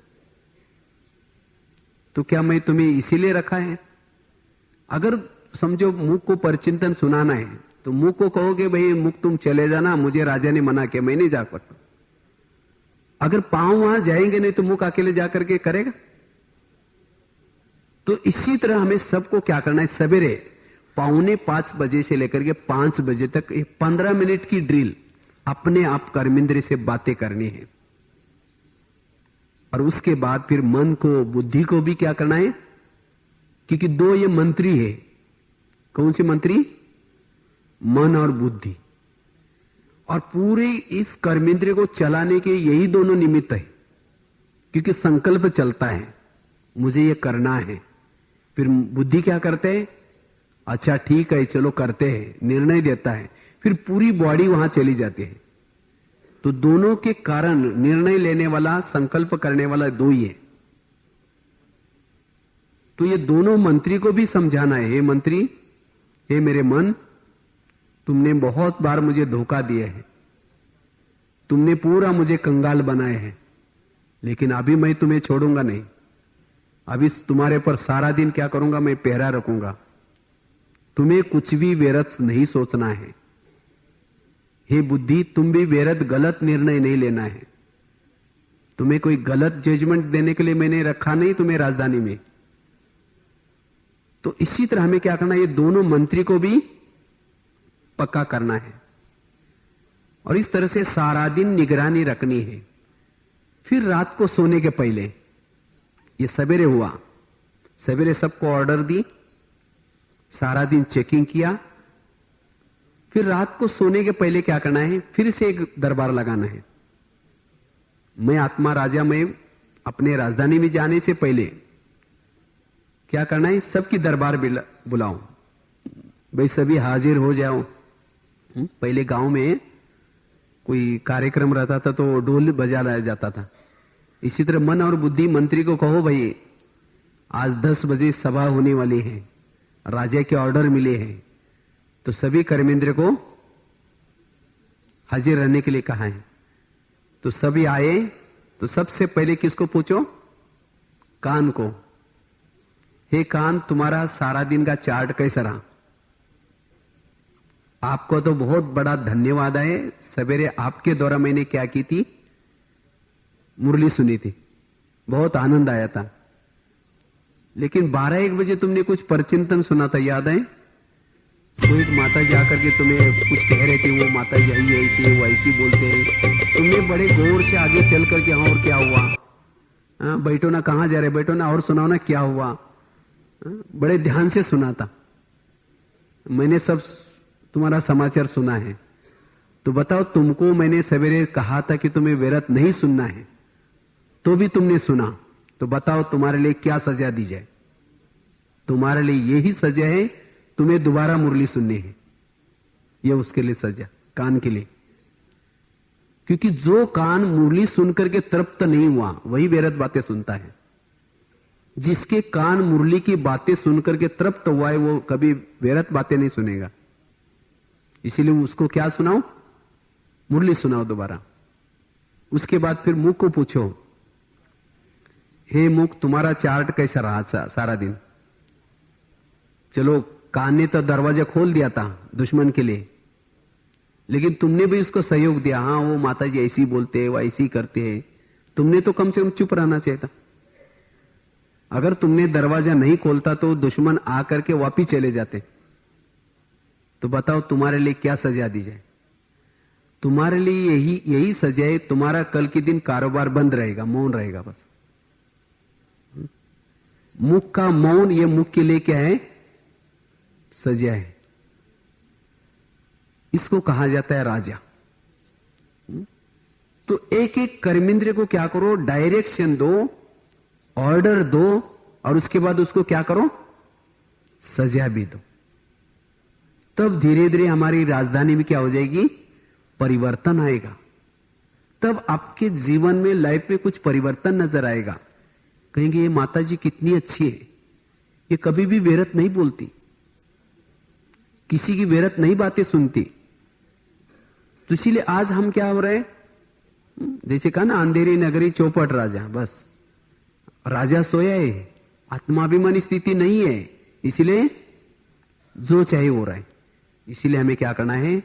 A: तो क्या मैं तुम्हें इसीलिए रखा है? अगर समझो मुख को परचिंतन सुनाना है, तो मुख को कहोगे भाई मुख तुम चले जाना, मुझे राजा ने मना किया, मैं नहीं जा सकता। अगर पांव वहां जाएंगे नहीं तो मुख अकेले जाकर के करेगा? तो इसी तरह हमें सबको क्या करना है, सवेरे 4:45 बजे से लेकर के 5 बजे तक 15 मिनट की ड्रिल अपने आप कर्मेंद्र से बातें करनी है। और उसके बाद फिर मन को, बुद्धि को भी क्या करना है, क्योंकि 2 ये मंत्री है। कौन सी मंत्री? मन और बुद्धि। और पूरे इस कर्मेंद्र को चलाने के यही दोनों निमित्त है, क्योंकि संकल्प चलता है मुझे ये करना है, फिर बुद्धि क्या करते हैं, अच्छा ठीक है चलो करते हैं, निर्णय देता है, फिर पूरी बॉडी वहां चली जाती है। तो दोनों के कारण निर्णय लेने वाला, संकल्प करने वाला 2 ही है। तो ये दोनों मंत्री को भी समझाना है, हे मंत्री, हे मेरे मन, तुमने बहुत बार मुझे धोखा दिया है, तुमने पूरा मुझे कंगाल बनाया है, लेकिन अभी मैं तुम्हें छोड़ूंगा नहीं। अभी तुम्हारे पर सारा दिन क्या करूंगा, मैं पहरा रखूंगा। तुम्हें कुछ भी व्यर्थ नहीं सोचना है। हे बुद्धि, तुम भी व्यर्थ गलत निर्णय नहीं लेना है। तुम्हें कोई गलत जजमेंट देने के लिए मैंने रखा नहीं तुम्हें राजधानी में। तो इसी तरह हमें क्या करना है, ये दोनों मंत्री को भी पक्का करना है और इस तरह से सारा दिन निगरानी रखनी है। फिर रात को सोने के पहले, ये सवेरे हुआ, सवेरे सबको ऑर्डर दी, सारा दिन चेकिंग किया। फिर रात को सोने के पहले क्या करना है, फिर से एक दरबार लगाना है। मैं आत्मा राजा में अपने राजधानी में जाने से पहले क्या करना है, सबकी दरबार बुलाओ, भाई सभी हाजिर हो जाओ। पहले गांव में कोई कार्यक्रम रहता था तो ढोल बजा लाया जाता था। इसी तरह मन और बुद्धि मंत्री को कहो, भाई आज 10 बजे सभा होने वाली है, राजा के ऑर्डर मिले हैं, तो सभी कर्मेंद्र को हाजिर रहने के लिए कहा है। तो सभी आए, तो सबसे पहले किसको पूछो, कान को। हे कान, तुम्हारा सारा दिन का चार्ट कैसा रहा? आपको तो बहुत बड़ा धन्यवाद है, सवेरे आपके द्वारा मैंने क्या की थी, मुरली सुनी थी, बहुत आनंद आया था। लेकिन 12-1 बजे तुमने कुछ परचिंतन सुना था, याद है? कोई एक माता जी आकर के तुम्हें कुछ कह रहे थे, वो माता जी यही ऐसी है, वो ऐसी बोलते हैं। तुमने बड़े गौर से आगे चल करके, हाँ और क्या हुआ, हाँ बैठो ना, कहां जा रहे, बैठो ना, और सुनाओ ना क्या हुआ। बड़े ध्यान से सुना था, मैंने सब तुम्हारा समाचार सुना है। तो बताओ, तुमको मैंने सवेरे कहा था कि तुम्हें व्यर्थ नहीं सुनना है, तो भी तुमने सुना, तो बताओ तुम्हारे लिए क्या सजा दी जाए? तुम्हारे लिए यही सजा है, तुम्हें दोबारा मुरली सुननी है, यह उसके लिए सजा, कान के लिए। क्योंकि जो कान मुरली सुनकर के तृप्त नहीं हुआ वही व्यर्थ बातें सुनता है। जिसके कान मुरली की बातें सुनकर के तृप्त हुआ है वो कभी व्यर्थ बातें नहीं सुनेगा। इसीलिए उसको क्या सुनाओ, मुरली सुनाओ दोबारा। उसके बाद फिर मुख को पूछो, हे मुख, तुम्हारा चार्ट कैसा रहा सारा दिन? चलो, कान ने तो दरवाजा खोल दिया था दुश्मन के लिए, लेकिन तुमने भी उसको सहयोग दिया। हाँ, वो माता जी ऐसी बोलते हैं, वो ऐसी करते हैं, तुमने तो कम से कम चुप रहना चाहिए था। अगर तुमने दरवाजा नहीं खोलता तो दुश्मन आकर के वापिस चले जाते। तो बताओ तुम्हारे लिए क्या सजा दी जाए? तुम्हारे लिए यही सजा है, तुम्हारा कल के दिन कारोबार बंद रहेगा, मौन रहेगा बस। मुख का मौन, ये मुख के लिए क्या है, सजा है। इसको कहा जाता है राजा। तो एक एक कर्मेंद्र को क्या करो, डायरेक्शन दो, ऑर्डर दो, और उसके बाद उसको क्या करो, सजा भी दो। तब धीरे धीरे हमारी राजधानी में क्या हो जाएगी, परिवर्तन आएगा। तब आपके जीवन में, लाइफ में कुछ परिवर्तन नजर आएगा। कहेंगे ये माता जी कितनी अच्छी है, ये कभी भी व्यर्थ नहीं बोलती, किसी की व्यर्थ नहीं बातें सुनती। तो इसीलिए आज हम क्या हो रहे हैं, जैसे कहा ना, अंधेरी नगरी चौपट राजा, बस राजा सोया है, आत्माभिमानी स्थिति नहीं है, इसलिए जो चाहिए हो रहा है। इसीलिए हमें क्या करना है,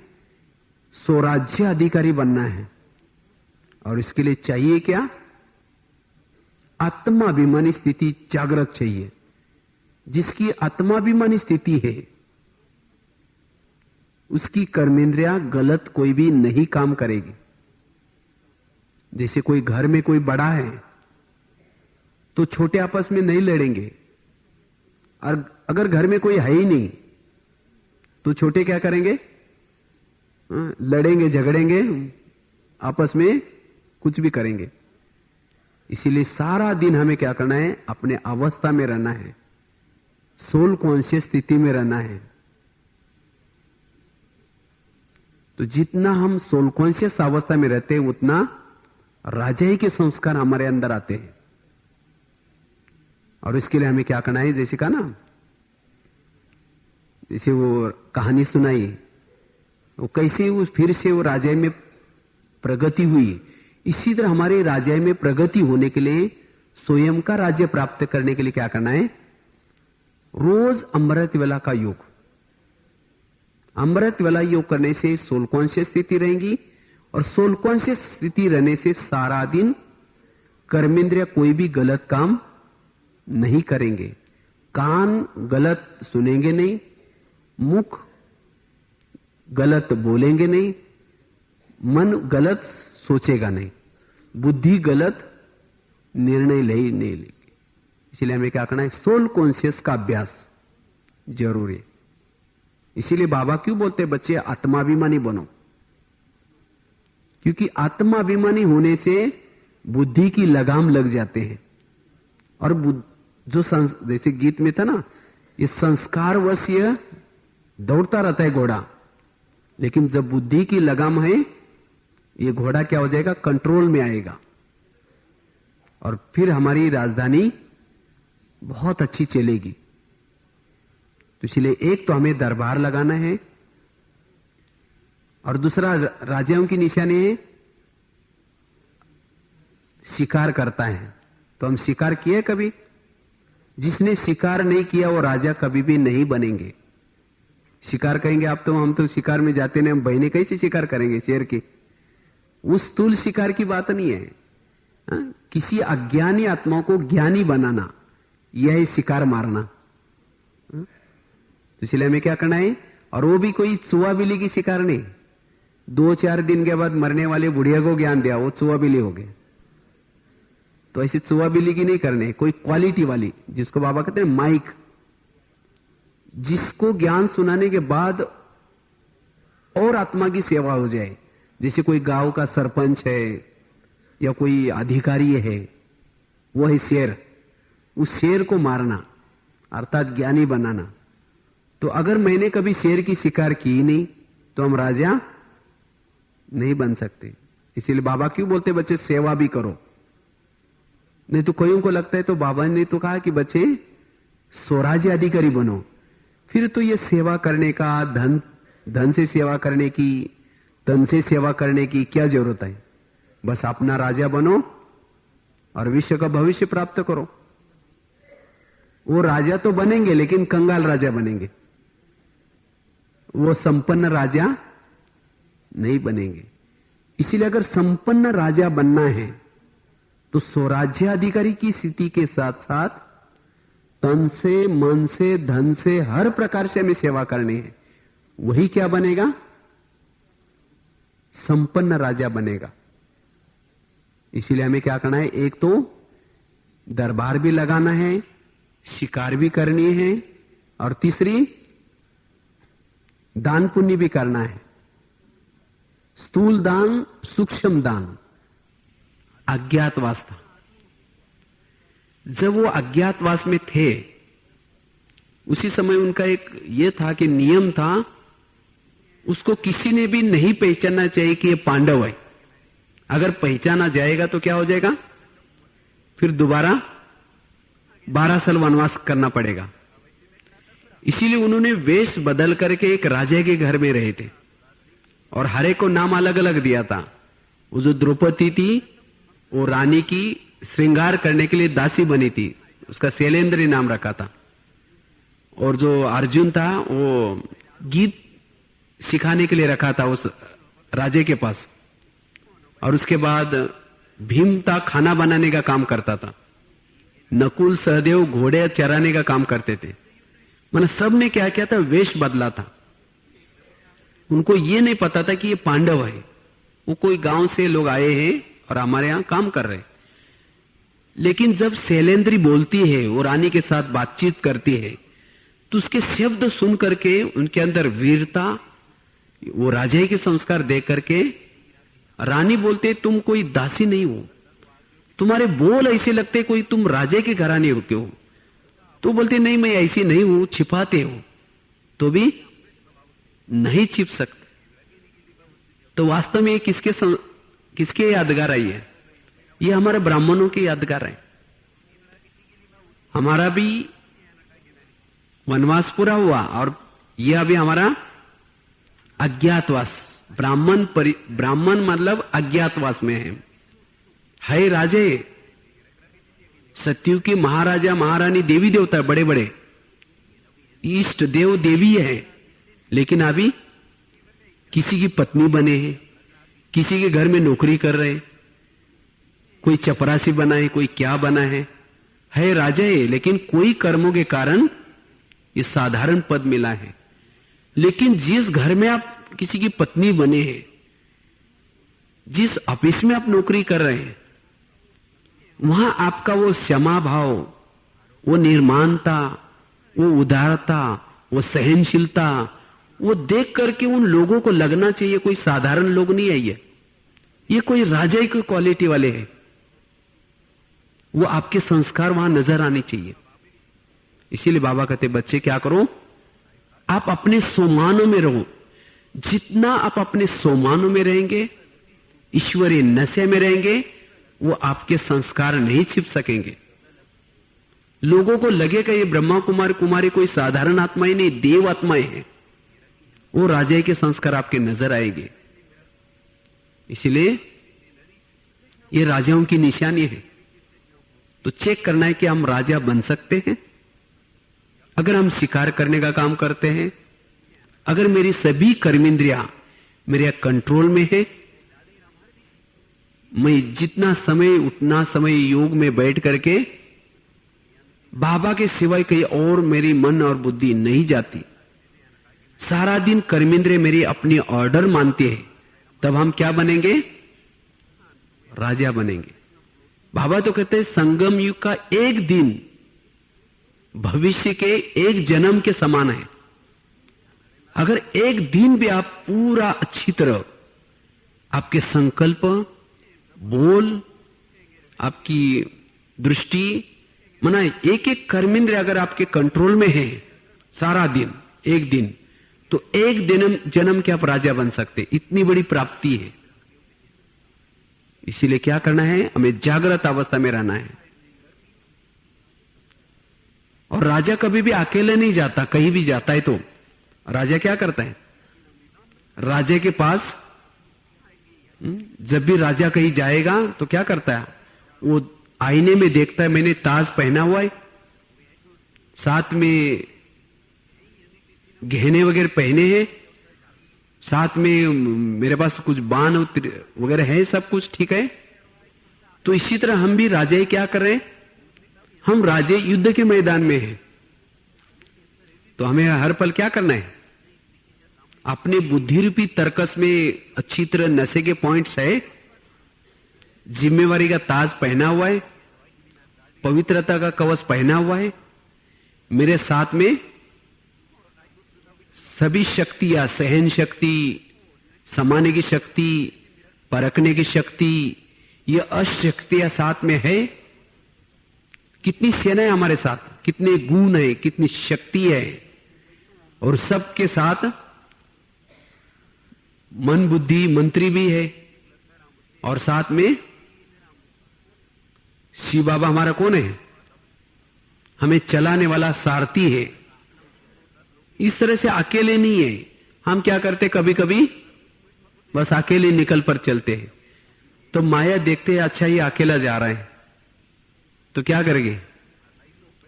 A: स्वराज्य अधिकारी बनना है। और इसके लिए चाहिए क्या, आत्माभिमानी स्थिति जागृत चाहिए। जिसकी आत्माभिमानी स्थिति है उसकी कर्मेंद्रियां गलत कोई भी नहीं काम करेगी। जैसे कोई घर में कोई बड़ा है तो छोटे आपस में नहीं लड़ेंगे, और अगर घर में कोई है ही नहीं तो छोटे क्या करेंगे, लड़ेंगे, झगड़ेंगे, आपस में कुछ भी करेंगे। इसीलिए सारा दिन हमें क्या करना है, अपने अवस्था में रहना है, सोल कॉन्शियस स्थिति में रहना है। तो जितना हम सोल कॉन्शियस अवस्था में रहते हैं उतना राजाई के संस्कार हमारे अंदर आते हैं। और इसके लिए हमें क्या करना है, जैसे कहा ना, जैसे वो कहानी सुनाई, वो कैसे फिर से वो राजाई में प्रगति हुई, इसी तरह हमारे राज्य में प्रगति होने के लिए, स्वयं का राज्य प्राप्त करने के लिए क्या करना है? रोज अमृत वेला का योग। अमृत वेला योग करने से सोल कॉन्शियस स्थिति रहेगी, और सोल कॉन्शियस स्थिति रहने से सारा दिन कर्मेंद्रिय कोई भी गलत काम नहीं करेंगे, कान गलत सुनेंगे नहीं, मुख गलत बोलेंगे नहीं, मन गलत सोचेगा नहीं, बुद्धि गलत निर्णय नहीं लेगी। इसलिए हमें क्या करना है? सोल कॉन्शियस का अभ्यास जरूरी है। इसीलिए बाबा क्यों बोलते हैं बच्चे आत्माभिमानी बनो? क्योंकि आत्माभिमानी होने से बुद्धि की लगाम लग जाते हैं, और जो जैसे गीत में था ना, ये संस्कार वश्य दौड़ता रहता है घोड़ा, लेकिन जब बुद्धि की लगाम है, ये घोड़ा क्या हो जाएगा? कंट्रोल में आएगा, और फिर हमारी राजधानी बहुत अच्छी चलेगी। तो इसलिए एक तो हमें दरबार लगाना है, और दूसरा राजाओं की निशानी है शिकार करता है। तो हम शिकार किए कभी? जिसने शिकार नहीं किया वो राजा कभी भी नहीं बनेंगे। शिकार कहेंगे आप, तो हम तो शिकार में जाते नहीं, हम बहने कैसे शिकार करेंगे शेर की? उस स्थूल शिकार की बात नहीं है। किसी अज्ञानी आत्मा को ज्ञानी बनाना, यह है शिकार मारना। तो इसलिए हमें क्या करना है? और वो भी कोई चुहा बिल्ली की शिकार नहीं। 2-4 दिन के बाद मरने वाले बुढ़िया को ज्ञान दिया, वो चुहा बिल्ली हो गए। तो ऐसी चुहा बिल्ली की नहीं करने, कोई क्वालिटी वाली, जिसको बाबा कहते हैं माइक, जिसको ज्ञान सुनाने के बाद और आत्मा की सेवा हो जाए। जैसे कोई गांव का सरपंच है या कोई अधिकारी है, वो है शेर, उस शेर को मारना अर्थात ज्ञानी बनाना। तो अगर मैंने कभी शेर की शिकार की नहीं, तो हम राजा नहीं बन सकते। इसीलिए बाबा क्यों बोलते बच्चे सेवा भी करो? नहीं तो कईयों को लगता है तो बाबा ने तो कहा कि बच्चे स्वराज्य अधिकारी बनो, फिर तो ये सेवा करने का, धन से सेवा करने की, तन से सेवा करने की क्या जरूरत है? बस अपना राजा बनो और विश्व का भविष्य प्राप्त करो। वो राजा तो बनेंगे, लेकिन कंगाल राजा बनेंगे, वो संपन्न राजा नहीं बनेंगे। इसीलिए अगर संपन्न राजा बनना है तो स्वराज्याधिकारी की स्थिति के साथ साथ तन से, मन से, धन से, हर प्रकार से हमें सेवा करनी है। वही क्या बनेगा? संपन्न राजा बनेगा। इसीलिए हमें क्या करना है? एक तो दरबार भी लगाना है, शिकार भी करनी है, और तीसरी दान पुण्य भी करना है। स्थूल दान, सूक्ष्म दान। अज्ञातवास था, जब वो अज्ञातवास में थे उसी समय उनका एक ये था कि नियम था, उसको किसी ने भी नहीं पहचानना चाहिए कि ये पांडव है। अगर पहचाना जाएगा तो क्या हो जाएगा? फिर दोबारा 12 साल वनवास करना पड़ेगा। इसीलिए उन्होंने वेश बदल करके एक राजा के घर में रहे थे, और हर एक को नाम अलग अलग दिया था। वो जो द्रौपदी थी, वो रानी की श्रृंगार करने के लिए दासी बनी थी, उसका शैलेंद्री नाम रखा था। और जो अर्जुन था, वो गीत सिखाने के लिए रखा था उस राजे के पास। और उसके बाद भीम था, खाना बनाने का काम करता था। नकुल सहदेव घोड़े चराने का काम करते थे। मैंने सब ने क्या किया था? वेश बदला था। उनको ये नहीं पता था कि ये पांडव है। वो कोई गांव से लोग आए हैं और हमारे यहां काम कर रहे हैं। लेकिन जब शैलेंद्री बोलती है, वो रानी के साथ बातचीत करती है, तो उसके शब्द सुन करके उनके अंदर वीरता, वो राजा के संस्कार देख करके रानी बोलते, तुम कोई दासी नहीं हो, तुम्हारे बोल ऐसे लगते कोई तुम राजे के घराने के हो। तो बोलते नहीं, मैं ऐसी नहीं हूं, छिपाते हो तो भी नहीं छिप सकते। तो वास्तव में किसके यादगार आई है? ये हमारे ब्राह्मणों के यादगार है। हमारा भी वनवास पूरा हुआ, और यह अभी हमारा अज्ञातवास। ब्राह्मण मतलब अज्ञातवास में है। है राजे, सत्यु के महाराजा महारानी देवी देवता बड़े बड़े इष्ट देव देवी है, लेकिन अभी किसी की पत्नी बने हैं, किसी के घर में नौकरी कर रहे हैं, कोई चपरासी बना है, कोई क्या बना है राजा है, लेकिन कोई कर्मों के कारण ये साधारण पद मिला है। लेकिन जिस घर में आप किसी की पत्नी बने हैं, जिस ऑफिस में आप नौकरी कर रहे हैं, वहां आपका वो क्षमा भाव, वो निर्माणता, वो उदारता, वो सहनशीलता, वो देख करके उन लोगों को लगना चाहिए कोई साधारण लोग नहीं है, ये कोई राजा की क्वालिटी वाले हैं। वो आपके संस्कार वहां नजर आने चाहिए। इसीलिए बाबा कहते बच्चे क्या करो, आप अपने सोमानों में रहो। जितना आप अपने सोमानों में रहेंगे, ईश्वरीय नशे में रहेंगे, वो आपके संस्कार नहीं छिप सकेंगे। लोगों को लगेगा ये ब्रह्मा कुमार कुमारी कोई साधारण आत्माएं नहीं, देव आत्माएं हैं, वो राजा के संस्कार आपके नजर आएंगे। इसलिए ये राजाओं की निशानी है। तो चेक करना है कि हम राजा बन सकते हैं। अगर हम शिकार करने का काम करते हैं, अगर मेरी सभी कर्मेंद्रियां मेरे कंट्रोल में है, मैं जितना समय उतना समय योग में बैठ करके बाबा के सिवाय कहीं और मेरी मन और बुद्धि नहीं जाती, सारा दिन कर्मेंद्रिय मेरी अपनी ऑर्डर मानती है, तब हम क्या बनेंगे, राजा बनेंगे। बाबा तो कहते हैं संगम युग का एक दिन भविष्य के एक जन्म के समान है। अगर एक दिन भी आप पूरा अच्छी तरह आपके संकल्प, बोल, आपकी दृष्टि, माना एक एक कर्मेंद्रिय अगर आपके कंट्रोल में है सारा दिन, एक दिन, तो एक दिन जन्म के आप राजा बन सकते, इतनी बड़ी प्राप्ति है। इसीलिए क्या करना है, हमें जागृत अवस्था में रहना है। और राजा कभी भी अकेले नहीं जाता, कहीं भी जाता है तो राजा क्या करता है, राजा के पास जब भी राजा कहीं जाएगा तो क्या करता है, वो आईने में देखता है मैंने ताज पहना हुआ है, साथ में गहने वगैरह पहने हैं, साथ में मेरे पास कुछ बाण वगैरह है, सब कुछ ठीक है। तो इसी तरह हम भी राजा ही क्या कर रहे हैं, हम राजे युद्ध के मैदान में हैं। तो हमें हर पल क्या करना है, अपने बुद्धि रूपी तर्कस में अच्छी तरह नशे के पॉइंट्स है, जिम्मेवारी का ताज पहना हुआ है, पवित्रता का कवच पहना हुआ है, मेरे साथ में सभी शक्तियां, सहन शक्ति, समाने की शक्ति, परखने की शक्ति, ये अशक्तियां साथ में है। कितनी सेना है हमारे साथ, कितने गुण है, कितनी शक्ति है, और सबके साथ मन बुद्धि मंत्री भी है, और साथ में शिव बाबा हमारा कौन है, हमें चलाने वाला सारथी है। इस तरह से अकेले नहीं है। हम क्या करते, कभी कभी बस अकेले निकल पर चलते हैं, तो माया देखते हैं अच्छा ये अकेला जा रहा है, तो क्या करेंगे,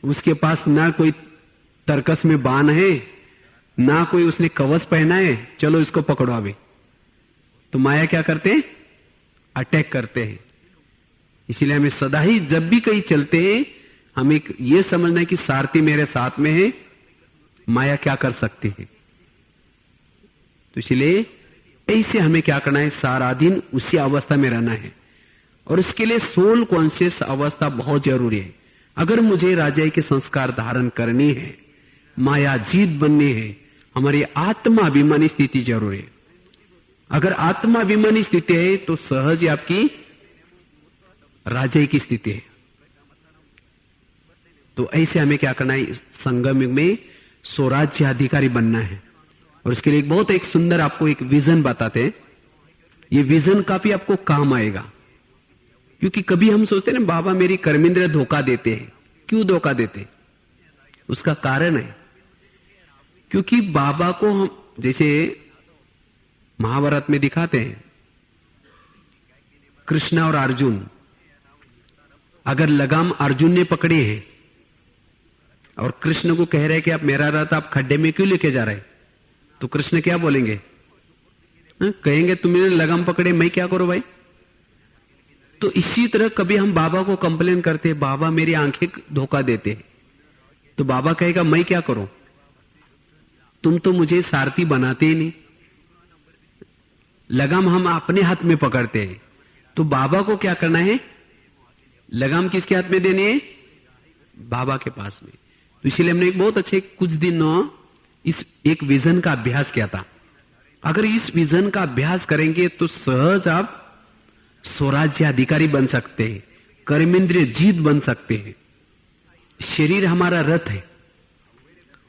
A: उसके पास ना कोई तर्कस में बाण है, ना कोई उसने कवच पहना है, चलो इसको पकड़ो अभी। तो माया क्या करते हैं, अटैक करते हैं। इसीलिए हमें सदा ही जब भी कहीं चलते हैं, हमें यह समझना है कि सारथी मेरे साथ में है, माया क्या कर सकती है। तो इसलिए ऐसे हमें क्या करना है, सारा दिन उसी अवस्था में रहना है, और इसके लिए सोल कॉन्शियस अवस्था बहुत जरूरी है। अगर मुझे राजा के संस्कार धारण करनी है, माया जीत बननी है, हमारी आत्माभिमानी स्थिति जरूरी है। अगर आत्माभिमानी स्थिति है तो सहज आपकी राजा की स्थिति है। तो ऐसे हमें क्या करना है, संगम युग में स्वराज्य अधिकारी बनना है। और इसके लिए एक सुंदर आपको एक विजन बताते हैं। ये विजन काफी आपको काम आएगा, क्योंकि कभी हम सोचते हैं ना बाबा मेरी कर्मेंद्र धोखा देते हैं। क्यों धोखा देते हैं, उसका कारण है, क्योंकि बाबा को हम जैसे महाभारत में दिखाते हैं, कृष्ण और अर्जुन अगर लगाम अर्जुन ने पकड़ी है और कृष्ण को कह रहे कि आप मेरा रथ आप खड्डे में क्यों लेके जा रहे, तो कृष्ण क्या बोलेंगे? कहेंगे तुमने लगाम पकड़े, मैं क्या करूं भाई? तो इसी तरह कभी हम बाबा को कंप्लेन करते हैं, बाबा मेरी आंखें धोखा देते हैं, तो बाबा कहेगा मैं क्या करूं, तुम तो मुझे सारथी बनाते ही नहीं। लगाम हम अपने हाथ में पकड़ते हैं, तो बाबा को क्या करना है? लगाम किसके हाथ में देनी है? बाबा के पास में। तो इसलिए हमने एक बहुत अच्छे कुछ दिन इस एक विजन का अभ्यास किया था। अगर इस विजन का अभ्यास करेंगे तो सहज आप स्वराज्य अधिकारी बन सकते हैं, कर्मेंद्रिय जीत बन सकते हैं। शरीर हमारा रथ है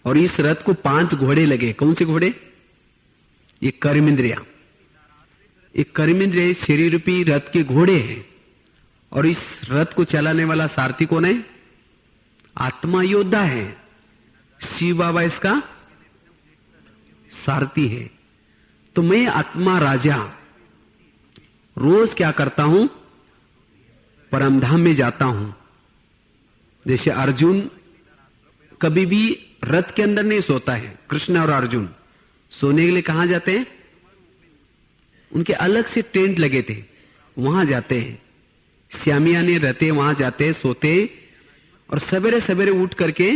A: और इस रथ को 5 घोड़े लगे। कौन से घोड़े? ये कर्मेंद्रिया, एक कर्मेंद्रिय शरीर रूपी रथ के घोड़े हैं। और इस रथ को चलाने वाला सारथी कौन है? आत्मा योद्धा है। शिव बाबा इसका सारथी है। तो मैं आत्मा राजा रोज क्या करता हूं? परमधाम में जाता हूं। जैसे अर्जुन कभी भी रथ के अंदर नहीं सोता है। कृष्ण और अर्जुन सोने के लिए कहां जाते हैं? उनके अलग से टेंट लगे थे, वहां जाते हैं। श्यामिया ने रहते, वहां जाते, सोते, और सवेरे सवेरे उठ करके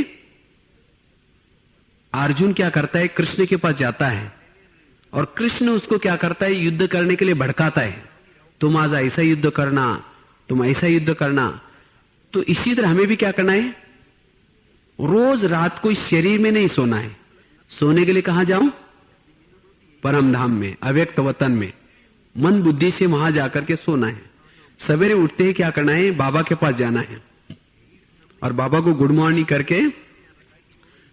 A: अर्जुन क्या करता है? कृष्ण के पास जाता है और कृष्ण उसको क्या करता है? युद्ध करने के लिए भड़काता है। तुम आज ऐसा युद्ध करना, तुम ऐसा युद्ध करना। तो इसी तरह हमें भी क्या करना है? रोज रात को इस शरीर में नहीं सोना है। सोने के लिए कहां जाऊं? परमधाम में, अव्यक्त वतन में, मन बुद्धि से वहां जाकर के सोना है। सवेरे उठते ही क्या करना है? बाबा के पास जाना है और बाबा को गुड मॉर्निंग करके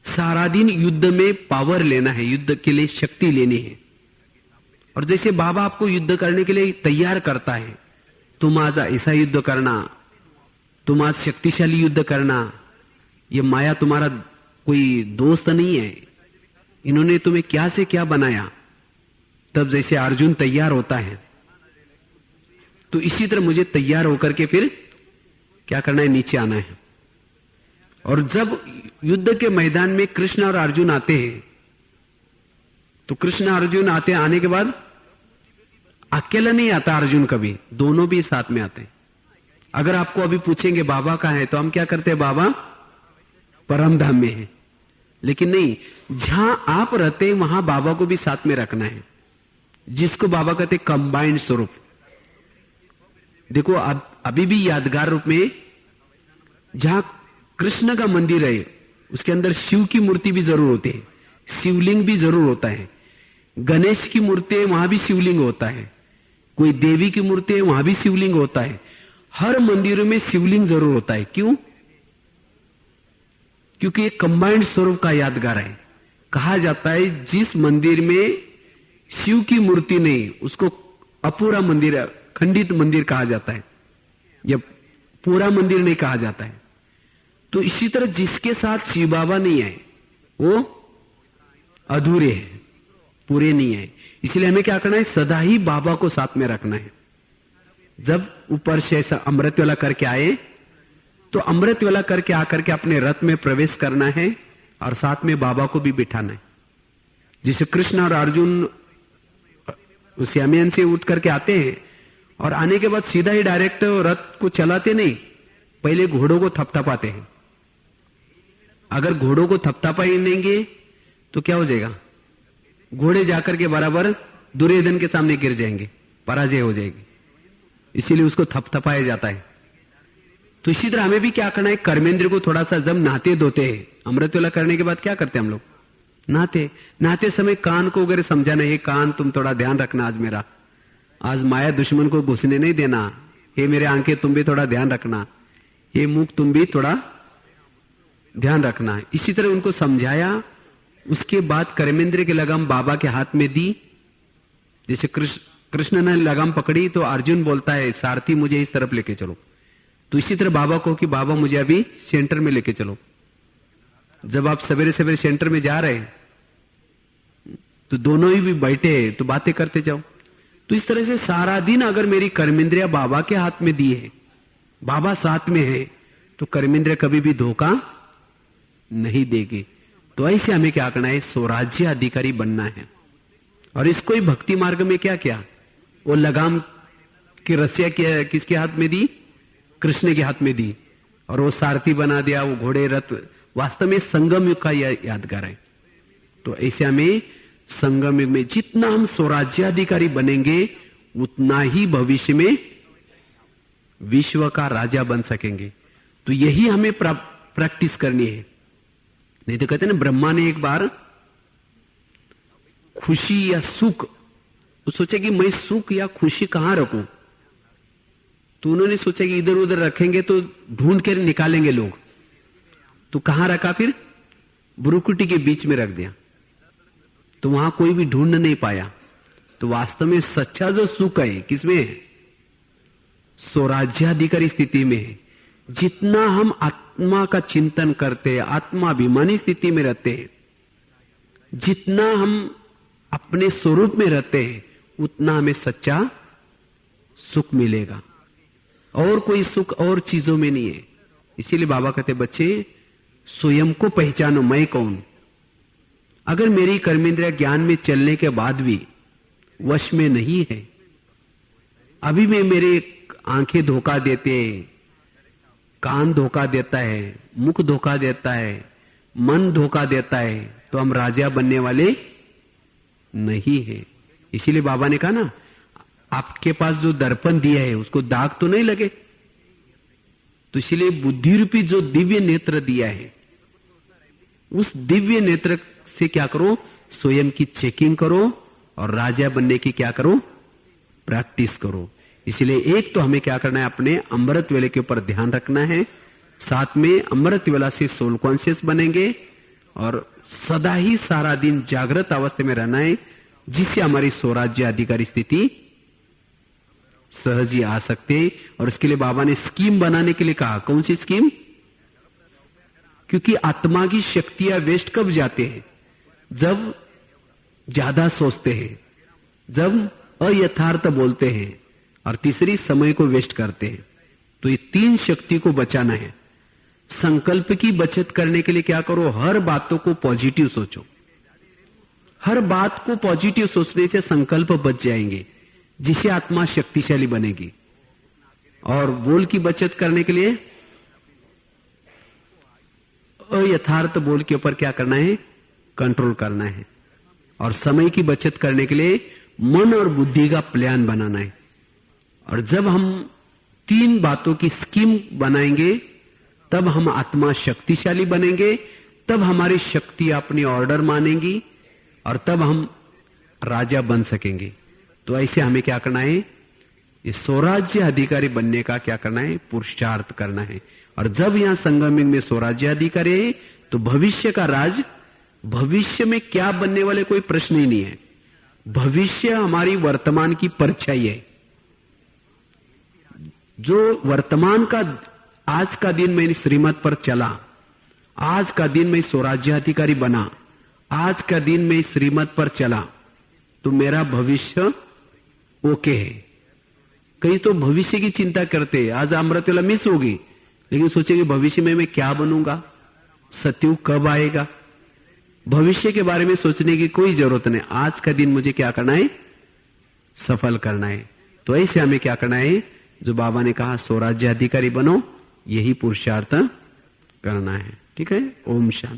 A: सारा दिन युद्ध में पावर लेना है, युद्ध के लिए शक्ति लेनी है। और जैसे बाबा आपको युद्ध करने के लिए तैयार करता है, तुम आज ऐसा युद्ध करना, तुम आज शक्तिशाली युद्ध करना, ये माया तुम्हारा कोई दोस्त नहीं है, इन्होंने तुम्हें क्या से क्या बनाया। तब जैसे अर्जुन तैयार होता है, तो इसी तरह मुझे तैयार होकर के फिर क्या करना है? नीचे आना है। और जब युद्ध के मैदान में कृष्ण और अर्जुन आते हैं, तो कृष्ण अर्जुन आने के बाद अकेला नहीं आता अर्जुन, कभी दोनों भी साथ में आते हैं। अगर आपको अभी पूछेंगे बाबा कहां है, तो हम क्या करते हैं? बाबा परमधाम में है। लेकिन नहीं, जहां आप रहते हैं वहां बाबा को भी साथ में रखना है, जिसको बाबा कहते हैं कंबाइंड स्वरूप। देखो अभी भी यादगार रूप में जहां कृष्ण का मंदिर है, उसके अंदर शिव की मूर्ति भी जरूर होती है, शिवलिंग भी जरूर होता है। गणेश की मूर्ति है, वहां भी शिवलिंग होता है। कोई देवी की मूर्ति है, वहां भी शिवलिंग होता है। हर मंदिरों में शिवलिंग जरूर होता है। क्यों? क्योंकि एक कंबाइंड स्वरूप का यादगार है। कहा जाता है जिस मंदिर में शिव की मूर्ति नहीं, उसको अपूरा मंदिर, खंडित मंदिर कहा जाता है, या पूरा मंदिर नहीं कहा जाता है। तो इसी तरह जिसके साथ शिव बाबा नहीं है वो अधूरे हैं, पूरे नहीं है। इसलिए हमें क्या करना है? सदा ही बाबा को साथ में रखना है। जब ऊपर से ऐसा अमृत वाला करके आए, तो अमृत वाला करके आकर के अपने रथ में प्रवेश करना है और साथ में बाबा को भी बिठाना है। जिसे कृष्ण और अर्जुन श्यामियन से उठ करके आते हैं और आने के बाद सीधा ही डायरेक्ट रथ को चलाते नहीं, पहले घोड़ों को थपथपाते हैं। अगर घोड़ों को थपथपा ही लेंगे तो क्या हो जाएगा? घोड़े जाकर के बराबर दुर्योधन के सामने गिर जाएंगे, पराजय हो जाएगी। इसीलिए उसको थपथपाया जाता है। तो इसी तरह हमें भी क्या करना है? कर्मेंद्र को थोड़ा सा, जब नहाते धोते हैं, अमृत वेला करने के बाद क्या करते हैं हम लोग? नहाते समय कान को वगैरह समझाना, ये कान तुम थोड़ा ध्यान रखना, आज मेरा, आज माया दुश्मन को घुसने नहीं देना, ये मेरे आंखें तुम भी थोड़ा ध्यान रखना, ये मुख तुम भी थोड़ा ध्यान रखना है। इसी तरह उनको समझाया। उसके बाद कर्मेंद्र की लगाम बाबा के हाथ में दी। जैसे कृष्ण ने लगाम पकड़ी तो अर्जुन बोलता है सारथी मुझे इस तरफ लेके चलो। तो इसी तरह बाबा को कि बाबा मुझे अभी सेंटर में लेके चलो। जब आप सवेरे सवेरे सेंटर में जा रहे तो दोनों ही भी बैठे तो बातें करते जाओ। तो इस तरह से सारा दिन अगर मेरी कर्मेंद्रिया बाबा के हाथ में दी है बाबा साथ में है तो कर्मेंद्र कभी भी धोखा नहीं देगी। तो ऐसे हमें क्या करना है, स्वराज्य अधिकारी बनना है। और इसको ही भक्ति मार्ग में क्या किया, वो लगाम की रस्सियां किसके हाथ में दी, कृष्ण के हाथ में दी, और वो सारथी बना दिया, वो घोड़े रथ। वास्तव में संगम युग का यादगार है। तो ऐसे हमें संगम युग में जितना हम स्वराज्याधिकारी बनेंगे उतना ही भविष्य में विश्व का राजा बन सकेंगे। तो यही हमें प्रैक्टिस करनी है। नहीं तो कहते ना, ब्रह्मा ने एक बार खुशी या सुख, वो सोचे कि मैं सुख या खुशी कहां रखूं, तो उन्होंने सोचा कि इधर उधर रखेंगे तो ढूंढ कर निकालेंगे लोग। तो कहां रखा, फिर भ्रुकुटी के बीच में रख दिया, तो वहां कोई भी ढूंढ नहीं पाया। तो वास्तव में सच्चा जो सुख है किसमें है, स्वराज्याधिकारी स्थिति में है। जितना हम आत्मा का चिंतन करते हैं, आत्माभिमानी स्थिति में रहते हैं, जितना हम अपने स्वरूप में रहते हैं, उतना हमें सच्चा सुख मिलेगा। और कोई सुख और चीजों में नहीं है। इसीलिए बाबा कहते, बच्चे स्वयं को पहचानो, मैं कौन। अगर मेरी कर्मेंद्रिय ज्ञान में चलने के बाद भी वश में नहीं है, अभी भी मेरे आंखें धोखा देते हैं, कान धोखा देता है, मुख धोखा देता है, मन धोखा देता है, तो हम राजा बनने वाले नहीं है। इसीलिए बाबा ने कहा ना, आपके पास जो दर्पण दिया है उसको दाग तो नहीं लगे। तो इसलिए बुद्धि रूपी जो दिव्य नेत्र दिया है, उस दिव्य नेत्र से क्या करो, स्वयं की चेकिंग करो और राजा बनने की क्या करो, प्रैक्टिस करो। इसलिए एक तो हमें क्या करना है, अपने अमृत वेले के ऊपर ध्यान रखना है, साथ में अमृत वेला से सोल कॉन्शियस बनेंगे और सदा ही सारा दिन जागृत अवस्था में रहना है, जिससे हमारी स्वराज्य अधिकारी स्थिति सहज ही आ सकते। और इसके लिए बाबा ने स्कीम बनाने के लिए कहा। कौन सी स्कीम? क्योंकि आत्मा की शक्तियां वेस्ट कब जाते हैं, जब ज्यादा सोचते हैं, जब अयथार्थ बोलते हैं, और तीसरी समय को वेस्ट करते हैं। तो ये तीन शक्ति को बचाना है। संकल्प की बचत करने के लिए क्या करो, हर बातों को पॉजिटिव सोचो। हर बात को पॉजिटिव सोचने से संकल्प बच जाएंगे, जिससे आत्मा शक्तिशाली बनेगी। और बोल की बचत करने के लिए अयथार्थ बोल के ऊपर क्या करना है, कंट्रोल करना है। और समय की बचत करने के लिए मन और बुद्धि का प्लान बनाना है। और जब हम तीन बातों की स्कीम बनाएंगे, तब हम आत्मा शक्तिशाली बनेंगे, तब हमारी शक्ति अपनी ऑर्डर मानेंगी, और तब हम राजा बन सकेंगे। तो ऐसे हमें क्या करना है, ये स्वराज्य अधिकारी बनने का क्या करना है, पुरुषार्थ करना है। और जब यहां संगम में स्वराज्य अधिकारी है, तो भविष्य का राज, भविष्य में क्या बनने वाले कोई प्रश्न ही नहीं है। भविष्य हमारी वर्तमान की परछाई है। जो वर्तमान का, आज का दिन मैं श्रीमत पर चला, आज का दिन मैं स्वराज्याधिकारी बना, आज का दिन मैं श्रीमत पर चला, तो मेरा भविष्य ओके है। कई तो भविष्य की चिंता करते हैं, आज अमृत वेला मिस होगी, लेकिन सोचेंगे भविष्य में मैं क्या बनूंगा, सतयुग कब आएगा। भविष्य के बारे में सोचने की कोई जरूरत नहीं। आज का दिन मुझे क्या करना है, सफल करना है। तो ऐसे हमें क्या करना है, जो बाबा ने कहा स्वराज्य अधिकारी बनो, यही पुरुषार्थ करना है। ठीक है। ओम शांति।